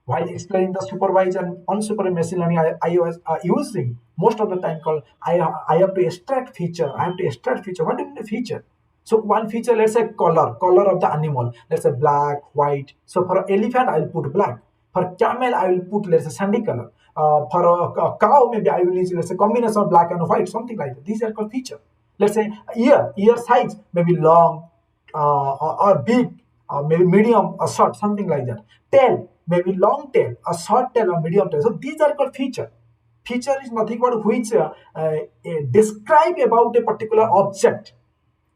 While explaining the supervised and unsupervised machine learning, I was using most of the time called I have to extract feature. I have to extract feature. What do you mean feature? So one feature, let's say color of the animal. Let's say black, white. So for elephant, I'll put black. For camel, I will put let's say sandy color. For a cow, maybe I will use let's say combination of black and white, something like that. These are called feature. Let's say ear size, maybe long or big, maybe medium or short, something like that. Tail, maybe long tail, a short tail or medium tail. So these are called feature. Feature is nothing but which describe about a particular object.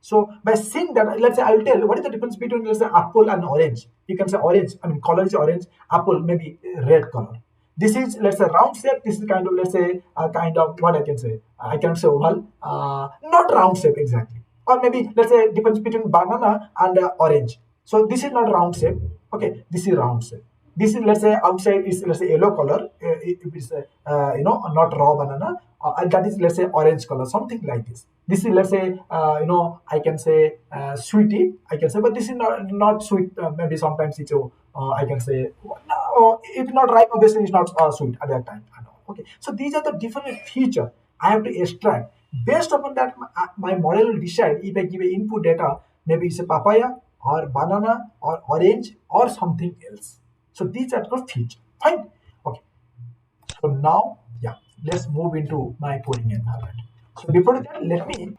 So by seeing that, let's say I will tell what is the difference between let's say apple and orange. You can say orange. I mean color is orange. Apple maybe red color. This is let's say round shape. This is kind of let's say kind of what I can say. I can say oval, not round shape exactly. Or maybe let's say difference between banana and orange. So this is not round shape. Okay, this is round shape. This is let's say outside is let's say yellow color. If it's not raw banana, and that is let's say orange color, something like this. This is let's say I can say sweetie. I can say, but this is not sweet. Maybe sometimes it's I can say no, if not ripe, obviously it's not sweet at that time. Okay, so these are the different feature I have to extract. Based upon that, my model will decide if I give a input data, maybe it's a papaya or banana or orange or something else. So these are called feature. Fine. Okay. So now, yeah, let's move into my coding environment. So before that, let me.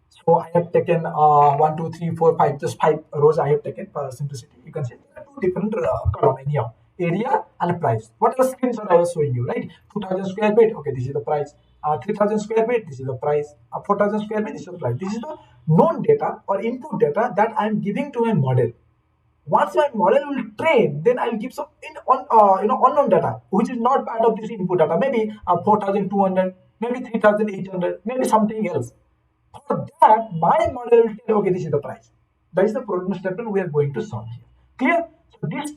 So I have taken 1, 2, 3, 4, 5, just 5 rows I have taken for simplicity. You can see there are two different column anyhow. Area and price. What are the screenshots I was showing you, right? 2,000 square feet. Okay, this is the price. 3,000 square feet. This is the price. 4,000 square feet. This is the price. This is the known data or input data that I am giving to my model. Once my model will train, then I'll give some unknown data, which is not part of this input data. Maybe 4,200, maybe 3,800, maybe something else. For that, my model will tell, okay, this is the price. That is the problem statement we are going to solve here. Clear? So this is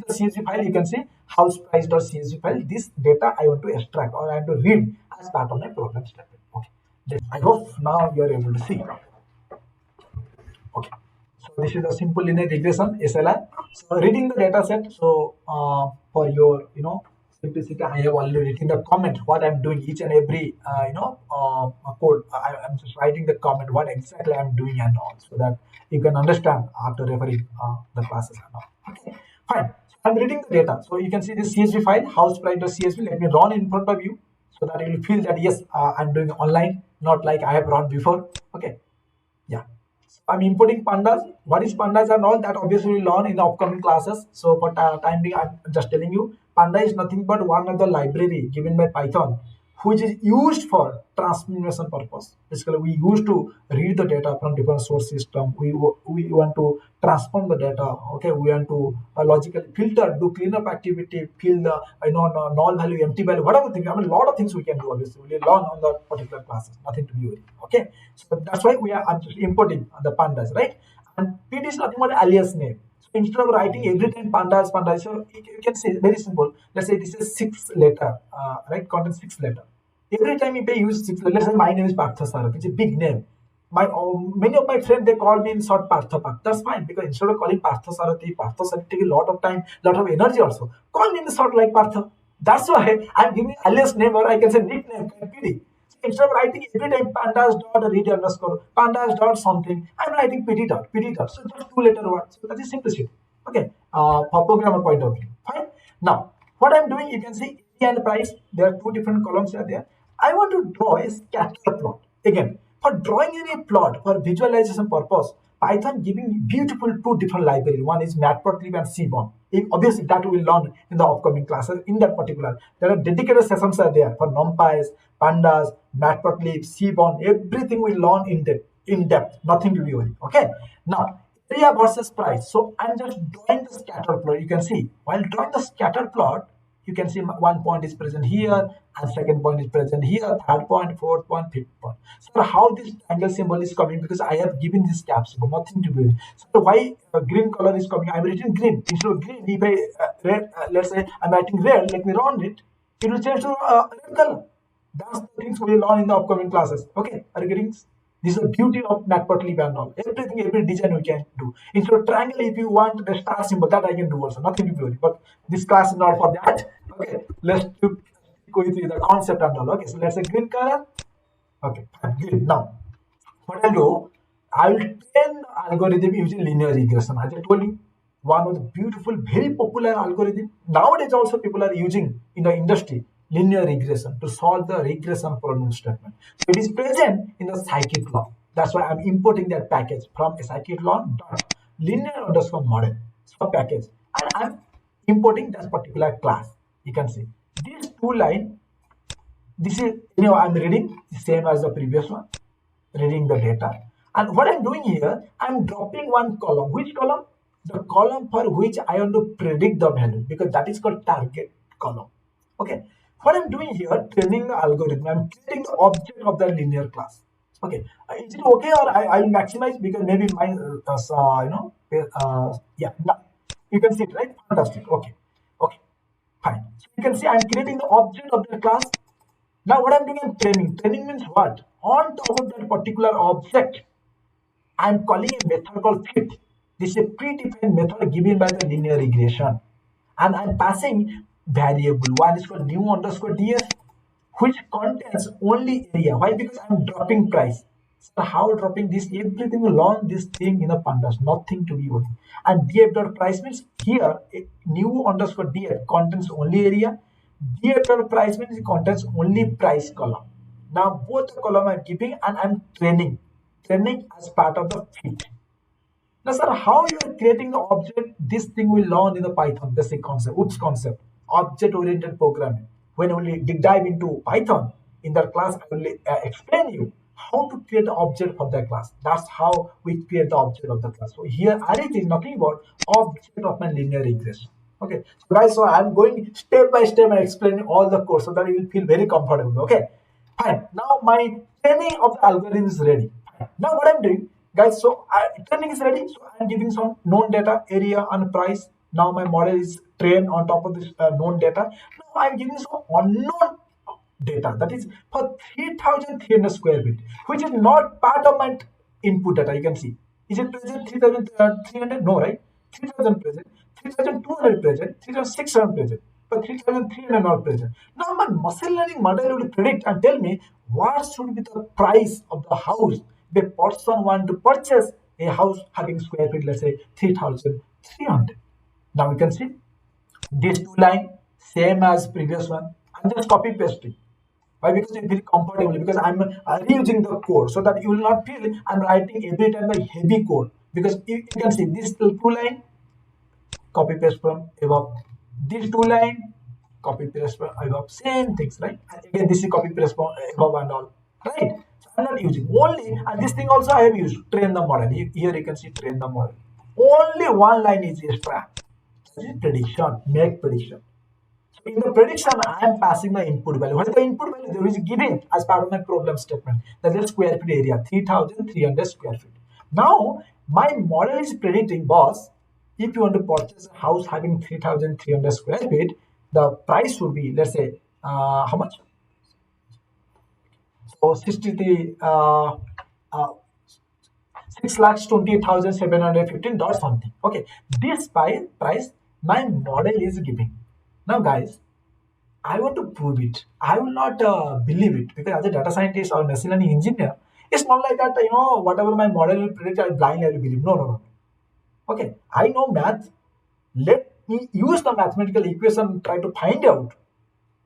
the CSV file. You can see house price.csv file. This data I want to extract or I want to read as part of my program statement. Okay. I hope now you are able to see. Okay. So this is a simple linear regression SLI. So reading the data set. So for your simplicity, I have already written the comment what I'm doing each and every code. I'm just writing the comment what exactly I'm doing and all, so that you can understand after referring the classes and all. Okay, fine. So I'm reading the data. So you can see this CSV file, housefly.csv. Let me run in front of you so that you will feel that yes, I'm doing online, not like I have run before. Okay, yeah. I'm importing pandas. What is pandas and all that obviously we'll learn in the upcoming classes. So for time being, I'm just telling you, panda is nothing but one of the library given by Python, which is used for transformation purpose. Basically, we used to read the data from different source system. We want to transform the data. Okay, we want to logically filter, do cleanup activity, fill the null value, empty value, whatever thing. I mean, a lot of things we can do. Obviously, we will learn on the particular classes. Nothing to be worried. Okay, so that's why I'm just importing the pandas, right? And PD is nothing but alias name. So instead of writing every time pandas, so you can say very simple. Let's say this is 6 letter, right? Content 6 letter. Every time if I use 6 letter, let's say my name is Partha Sarat, it's a big name. Many of my friends they call me in short Partha Parth. That's fine because instead of calling Partha Sarat take a lot of time, lot of energy also. Call me in short like Partha. That's why I'm giving alias name or I can say nickname PD. Instead of writing every time pandas dot read underscore pandas dot something, I'm writing PD dot. So just 2 letter words. So that is simplicity. Okay. For programmer point of view. Fine. Now, what I'm doing, you can see area and price. There are two different columns are there. I want to draw a scatter plot. Again, for drawing any plot for visualization purpose, Python giving beautiful two different libraries. One is Matplotlib and Seaborn. Obviously, that we will learn in the upcoming classes. In that particular, there are dedicated sessions are there for NumPys, Pandas, Matplotlib, Seaborn. Everything we learn in depth. In depth, nothing to be worried. Okay. Now, area versus price. So I'm just drawing the scatter plot. You can see while drawing the scatter plot, you can see one point is present here and second point is present here, third point, fourth point, fifth point. So how this angle symbol is coming, because I have given this cap symbol, nothing to do. So why green color is coming, I'm writing green instead of green. If I red, let's say I'm writing red, let me run it, it will change to red color. That's the things we learn in the upcoming classes. Okay, are you getting? This is the beauty of Matplotlib and all. Everything, every design we can do. Instead of triangle, if you want the star symbol, that I can do also. Nothing to be worried. But this class is not for that. Okay, let's go with the concept and all. Okay, so let's say green color. Okay, green. Now, what I'll do, I'll train the algorithm using linear regression. As I told you, one of the beautiful, very popular algorithm. Nowadays also people are using in the industry linear regression to solve the regression problem statement. So it is present in the scikit-learn. That's why I'm importing that package from scikit-learn dot linear underscore model. So package. And I'm importing that particular class. You can see these two lines. This is, I'm reading the same as the previous one, reading the data. And what I'm doing here, I'm dropping one column. Which column? The column for which I want to predict the value, because that is called target column. Okay. What I'm doing here, training the algorithm, I'm creating the object of the linear class. Okay. Is it okay, or I will maximize because maybe my, yeah, no, you can see it, right? Fantastic. Okay. Okay. Fine. So you can see I'm creating the object of the class. Now what I'm doing is training. Training means what? On top of that particular object, I'm calling a method called fit. This is a predefined method given by the linear regression. And I'm passing variable. One is called new underscore ds, which contains only area. Why? Because I'm dropping price. So how dropping this? Everything will learn this thing in the pandas, nothing to be worried. And df dot price means here new underscore df contains only area. Df dot price means it contains only price column. Now both the column I'm keeping and I'm training as part of the fit. Now, sir, how you are creating the object? This thing we learn in the Python basic concept, OOPS concept, object-oriented programming. When we dig dive into Python in that class, I will explain you how to create the object of that class. That's how we create the object of the class. So here, arith is nothing about object of my linear regression. Okay, so guys, so I'm going step by step and explaining all the code so that you will feel very comfortable. Okay, fine. Now my training of the algorithm is ready. Fine. Now what I'm doing, guys, so training is ready. So I'm giving some known data, area and price. Now my model is trained on top of this known data. Now I'm giving some unknown data, that is for 3300 square feet, which is not part of my input data. You can see Is it present 3,300? No, right? 3,000 present, 3,200 present, 3,600 present, but 3,300 not present. Now my machine learning model will predict and tell me what should be the price of the house if a person want to purchase a house having square feet, let's say 3,300. Now you can see these two line same as previous one. I'm just copy pasting. Why? Because you feel comfortable, because I'm reusing the code so that you will not feel I'm writing every time the heavy code. Because you can see this two line, copy paste from above. These two line, copy paste from above. Same things, right? And again, this is copy paste from above and all, right? So I'm not using only, and this thing also I have used train the model. Here you can see train the model. Only one line is extra. This is prediction, make prediction. In the prediction, I am passing the input value. What is the input value? There is giving as part of my problem statement. That is square feet area, 3,300 square feet. Now, my model is predicting, boss, if you want to purchase a house having 3,300 square feet, the price would be, let's say, how much? So, 63, 6,28,715 dot something. Okay, this price my model is giving. Now, guys, I want to prove it. I will not believe it, because as a data scientist or machine learning engineer, it's not like that. Whatever my model will predict, I blindly will believe. No, no, no. Okay, I know math. Let me use the mathematical equation. Try to find out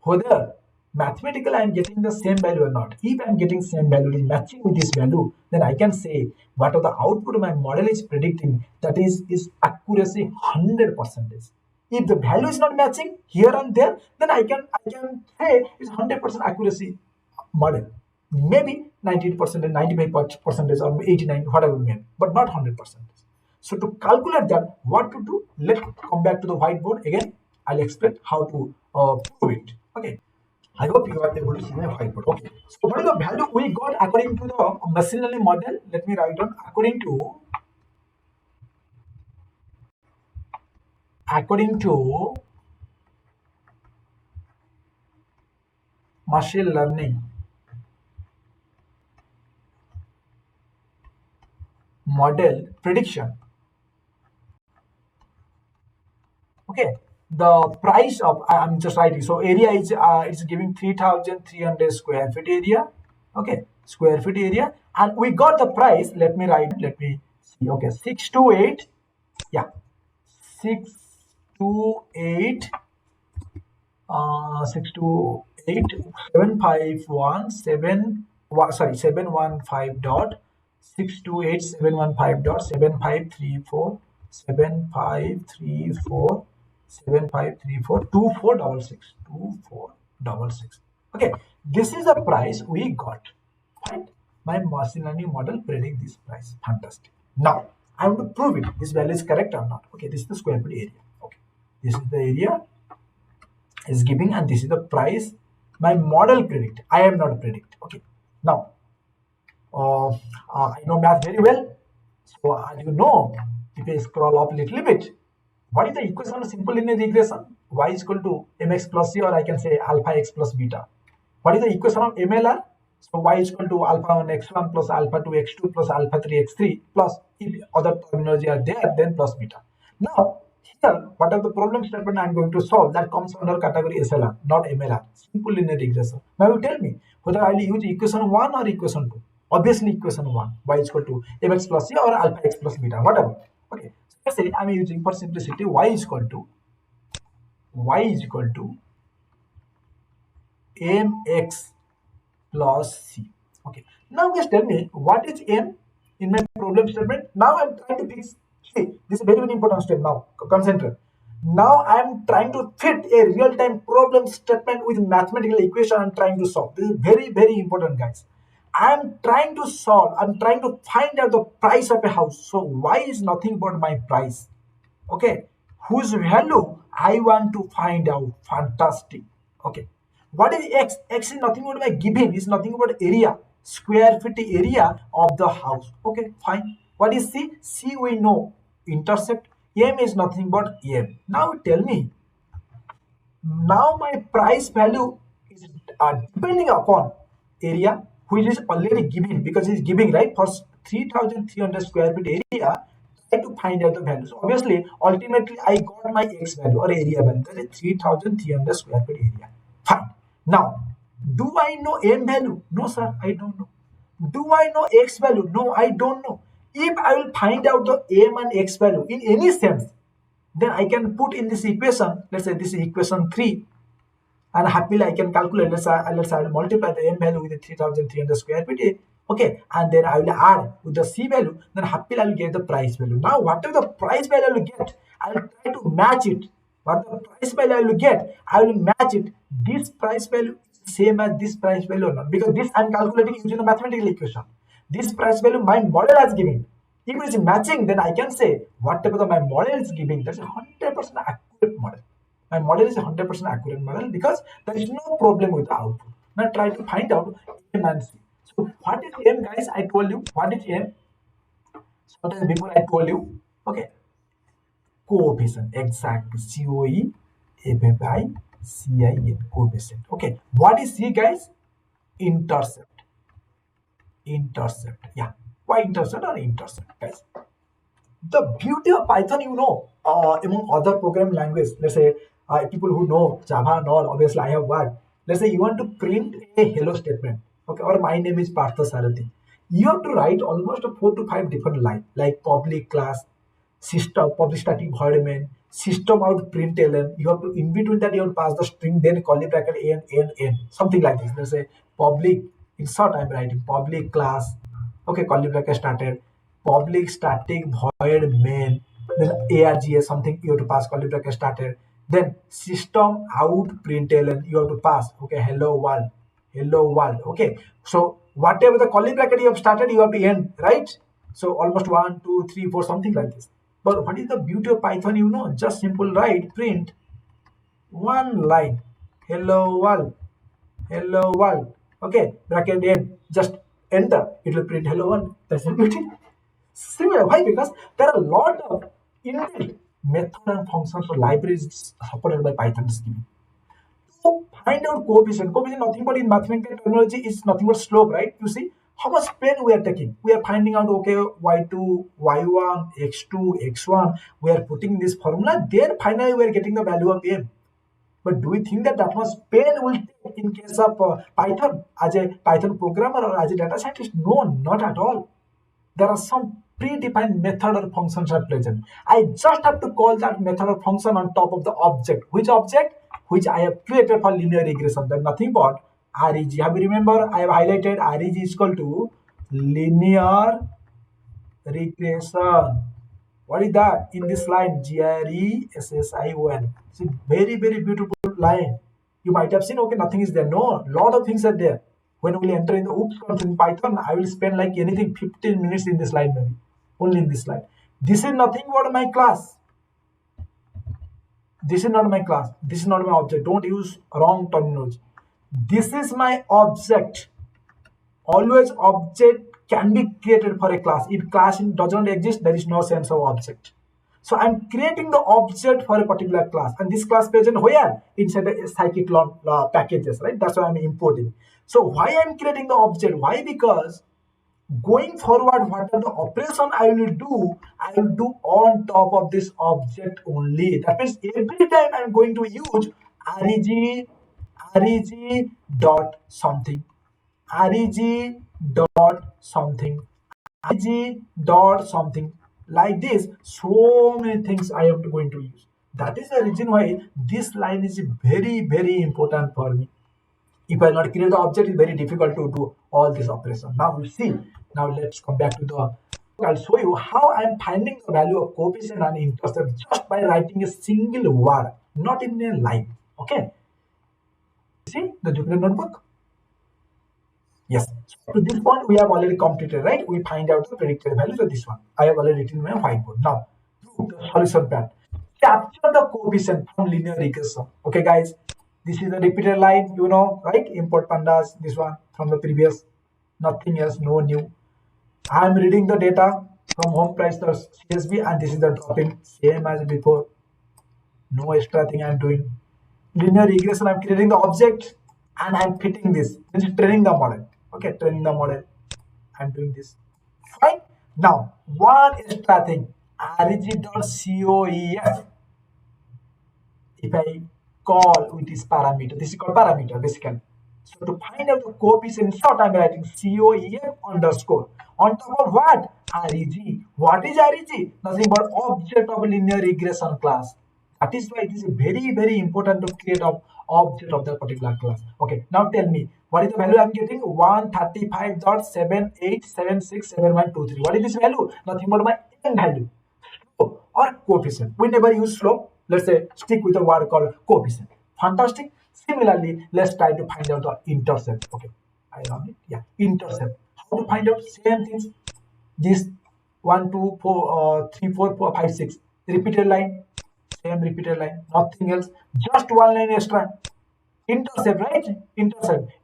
whether mathematically I am getting the same value or not. If I am getting same value, is matching with this value, then I can say what are the output my model is predicting. That is accuracy 100%. If the value is not matching here and there, then I can say it's 100% accuracy model. Maybe 98% and 95% or 89, whatever may, but not 100%. So to calculate that, what to do? Let's come back to the whiteboard again. I'll explain how to prove it. Okay. I hope you are able to see my whiteboard. Okay. So what is the value we got according to the machine learning model? Let me write down according to machine learning model prediction. Okay, the price of, I'm just writing, so area is it's giving 3,300 square feet area. Okay, square feet area, and we got the price. Let me see. Okay, 628. Yeah, 628 sorry, 715 dot 628 715 dot 7534 Okay, this is the price we got. Right? My machine learning model predict this price. Fantastic. Now I want to prove it. This value is correct or not. Okay, this is the square feet area. Okay, this is the area is giving, and this is the price my model predict. I am not predict. Okay, now I know math very well. So as you know, if I scroll up a little bit, what is the equation of simple linear regression? Y is equal to mx plus c, or I can say alpha x plus beta. What is the equation of MLR? So y is equal to alpha 1 x1 plus alpha 2 x2 plus alpha 3 x3 plus, if other terminology are there, then plus beta. Now, here, what are the problem statement I am going to solve that comes under category SLR, not MLR, simple linear regression. Now you tell me whether I will use equation 1 or equation 2. Obviously equation 1, y is equal to mx plus c or alpha x plus beta, whatever. Okay, so let's say I am using, for simplicity, y is equal to mx plus c. Okay. Now just tell me what is m in my problem statement. Now I'm trying to fix. See, this is very, very important step. Now concentrate. Now I'm trying to fit a real-time problem statement with mathematical equation. I'm trying to solve. This is very, very important, guys. I'm trying to solve. I'm trying to find out the price of a house. So y is nothing but my price. Okay, whose value I want to find out. Fantastic. Okay, what is x? X is nothing but my given, is nothing but area, square feet area of the house. Okay, fine. What is c? C we know, intercept. M is nothing but m. Now tell me, now my price value is depending upon area, which is already given, because it's giving, right, for 3,300 square feet area, try to find out the value. So obviously, ultimately, I got my x value or area value. That is 3,300 square feet area. Fine. Now, do I know m value? No, sir, I don't know. Do I know x value? No, I don't know. If I will find out the m and x value in any sense, then I can put in this equation. Let's say this is equation 3, and happily I can calculate. Let's multiply the m value with the 3,300 square feet. Okay, and then I will add with the c value. Then happily I will get the price value. Now, whatever the price value I will get, I will try to match it. What the price value I will get, I will match it. This price value is same as this price value or not? Because this I am calculating using the mathematical equation. This price value my model has given. If it is matching, then I can say whatever my model is giving, that's a 100% accurate model. My model is a 100% accurate model because there is no problem with the output. Now try to find out M and C. So what is M, guys? I told you what is M. Sometimes before I told you, okay, coefficient, exact, COEFFICIN, coefficient. Okay, what is C, guys? Intercept. Intercept. Yeah. Why intercept or intercept, guys? The beauty of Python, among other programming languages, let's say people who know Java and all, obviously I have worked. Let's say you want to print a hello statement, okay, or my name is Partha Sarathi. You have to write almost 4 to 5 different lines, like public class, system, public static void main, system out println. You have to, in between that, you have to pass the string, then curly bracket n, something like this. Let's say public, in short, I'm writing public class, okay, curly bracket started, public static void main, then args something you have to pass curly bracket started, then system out println you have to pass, okay, hello world, okay. So whatever the curly bracket you have started, you have to end, right? So almost 1 2 3 4, something like this. But what is the beauty of Python? Just simple write print one line, hello world, hello world, okay, bracket end, just enter, it will print hello world. That's the beauty. Similar. Why? Because there are a lot of inbuilt method and functions or libraries supported by Python scheme. So find out coefficient. Coefficient nothing but in mathematical terminology is nothing but slope, right? You see how much pain we are taking. We are finding out, okay, y2, y1, x2, x1. We are putting this formula. Then finally we are getting the value of m. But do we think that that much pain will take in case of Python as a Python programmer or as a data scientist? No, not at all. There are some predefined method or functions are present. I just have to call that method or function on top of the object. Which object? Which I have created for linear regression. Then nothing but REG. Have you remember? I have highlighted REG is equal to linear regression. What is that? In this line, GRESSION. It's a very, very beautiful line. You might have seen, okay, nothing is there. No, lot of things are there. When we will enter in the oops comes in Python, I will spend like anything 15 minutes in this line, maybe. Only in this line. This is nothing but my class. This is not my class. This is not my object. Don't use wrong terminology. This is my object. Always object can be created for a class. If class doesn't exist, there is no sense of object. So I'm creating the object for a particular class, and this class present where? Inside the scikit-learn packages, right? That's why I'm importing. So why I'm creating the object? Why? Because going forward, what are the operation I will do? I will do on top of this object only. That means every time I'm going to use reg dot something, reg dot something, reg dot something, like this. So many things I am going to use. That is the reason why this line is very, very important for me. If I not create the object, it's very difficult to do all this operation. Now we see. Now let's come back to the. I'll show you how I'm finding the value of coefficient and intercept just by writing a single word, not in a line. Okay. See the Jupyter notebook. Yes. So to this point, we have already completed, right? We find out the predicted values of this one. I have already written in my whiteboard. Now, the solution plan. Capture the coefficient from linear regression. Okay, guys. This is the repeated line, right? Import pandas, this one from the previous. Nothing else, no new. I am reading the data from home price to CSV, and this is the dropping, same as before. No extra thing I'm doing. Linear regression, I'm creating the object and I'm fitting this. This is training the model. Okay, training the model. I'm doing this. Fine. Now, one extra thing, reg.coef. If I call with this parameter, this is called parameter basically. So to find out the coefficient, short I'm writing coef underscore. On top of what? Reg. What is reg? Nothing but object of linear regression class. That is why it is very, very important to create an object of that particular class. Okay, now tell me, what is the value I'm getting? 135.78767123. What is this value? Nothing but my n value or coefficient. We never use slope. Let's say stick with a word called coefficient. Fantastic. Similarly, let's try to find out the intercept. Okay, I love it. Yeah, intercept. How to find out? Same things. This 1, 2, 4, 3, 4, 4, 5, 6. Repeated line. Same repeated line. Nothing else. Just one line extra. Intercept, right?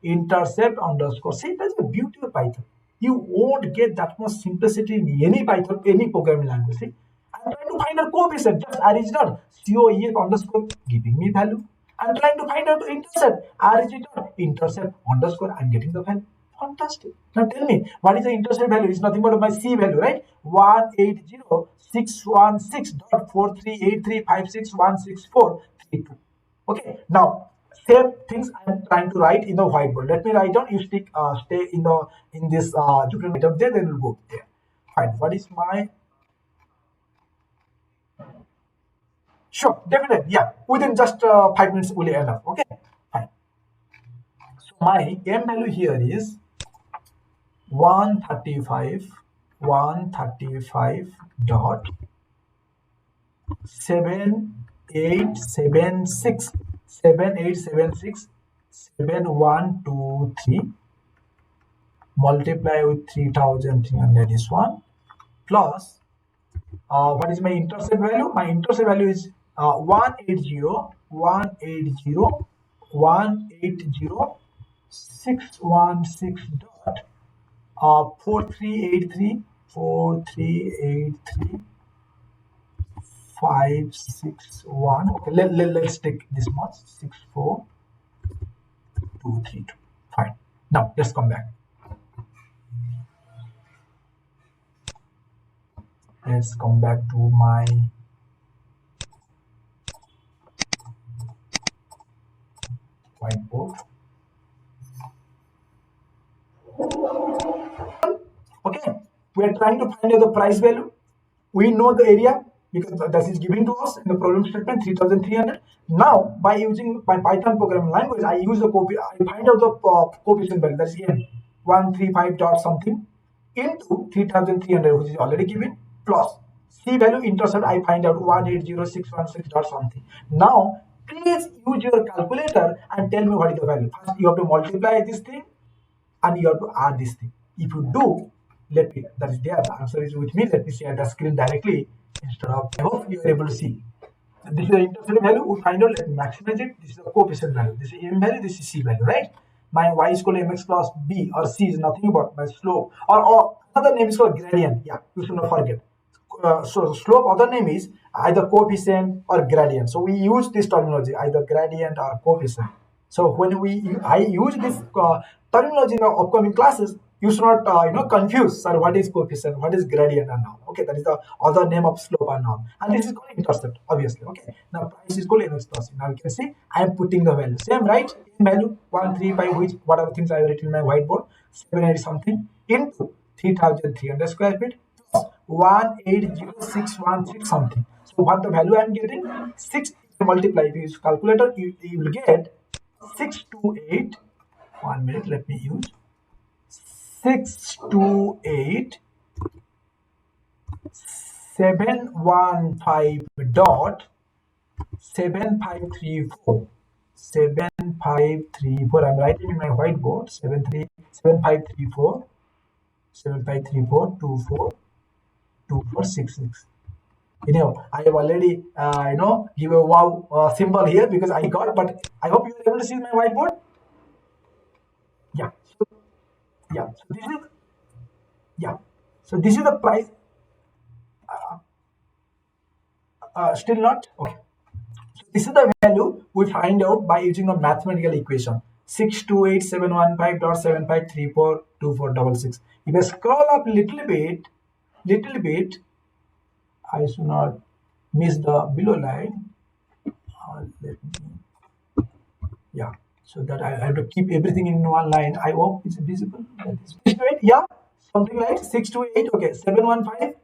Intercept underscore. See, that's the beauty of Python. You won't get that much simplicity in any Python, any programming language. See, I'm trying to find a coefficient, just original coef underscore giving me value. I'm trying to find out the intercept, original intercept underscore. I'm getting the value. Fantastic. Now tell me, what is the intercept value? It's nothing but my C value, right? 180,616.43835616416432. Okay, now same things I'm trying to write in the whiteboard. Let me write down. You stay in this you can write down there, then we'll go there. Fine. What is my sure, definitely, yeah. Within just 5 minutes will be enough. Okay, fine. So my m value here is 135 135 dot 7876 7876 7123 multiply with 3300 is one plus what is my intercept value? My intercept value is 180 dot 4383 4383 561. Okay, let's take this much 64232. Fine. Now let's come back. Let's come back to my whiteboard. Okay, we are trying to find out the price value. We know the area because that is given to us in the problem statement 3300. Now, by using my Python programming language, I use the copy. I find out the coefficient value, that's n 135 dot something into 3300, which is already given, plus C value intercept. I find out 180,616 dot something. Now, please use your calculator and tell me what is the value. First, you have to multiply this thing and you have to add this thing. If you do, let me, that is there, the answer is with me. Let me share the screen directly instead of, I hope you are able to see. This is the intercept value. We find out, let me maximize it. This is the coefficient value. This is M value, this is C value, right? My y is equal to mx plus b, or c is nothing but my slope, or another name is called gradient. Yeah, you should not forget. So slope, other name is either coefficient or gradient. So we use this terminology, either gradient or coefficient. So when I use this terminology in the upcoming classes, you should not confuse, sir, what is coefficient, what is gradient and all. Okay, that is the other name of slope and all. And this is called intercept, obviously. Okay, now price is called mx plus. Now you can see I am putting the value same, right? In value 135, which whatever things I have written in my whiteboard, 780 something into 3300 square feet 180,616 something. So what the value I am getting? 6 multiply. If you use calculator, you will get 628. 1 minute, let me use 628 715 dot 7534 7534. I'm writing in my whiteboard 7534 7534 2466. I have already give a wow symbol here because I got, but I hope you are able to see my whiteboard. Yeah. So, yeah. So this is yeah. So this is the price. Still not okay. So this is the value we find out by using a mathematical equation 628,715.7534 2466. If I scroll up little bit, I should not miss the below line. Let me, yeah, so that I have to keep everything in one line. I hope it's visible. That is 628, yeah, something like 628. Okay, 715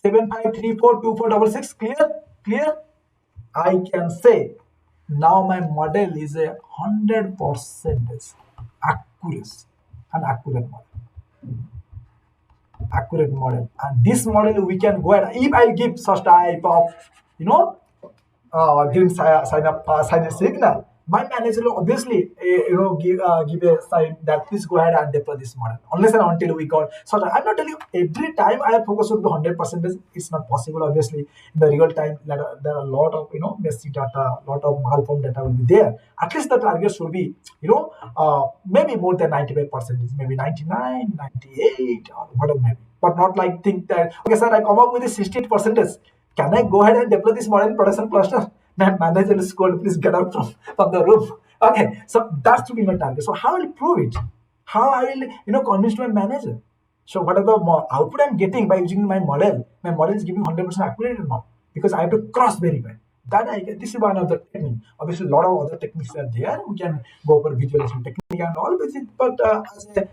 75342466. Clear. I can say now my model is a 100% accuracy, an accurate model. And this model we can go ahead. If I give such type of, you know, green sign a signal, my manager will obviously give a sign that please go ahead and deploy this model. Unless and until we got, so I'm not telling you every time I focus on the 100%. It's not possible. Obviously, in the real time, there are a lot of messy data, lot of malformed data will be there. At least the target should be maybe more than 95%, maybe 99, 98, or whatever maybe. But not like think that okay, sir, I come up with a 68%. Can I go ahead and deploy this model in production cluster? My manager is called, please get out from the room. Okay, so that's to be my target. So how will I prove it? How I will, convince my manager? So what are the output I'm getting by using my model? My model is giving 100% accurate or not? Because I have to cross verify. That I get. This is one of the technique. Obviously, a lot of other techniques are there. We can go for visualization technique and all with it. But as a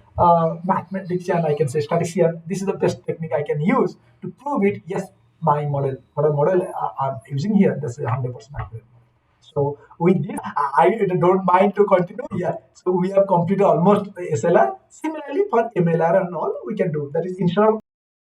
mathematician, I can say statistician, this is the best technique I can use to prove it. Yes, my model, whatever model I'm using here, that's 100% accurate. So with this, I don't mind to continue. Yeah. So we have completed almost SLR. Similarly, for MLR and all, we can do. That is instead of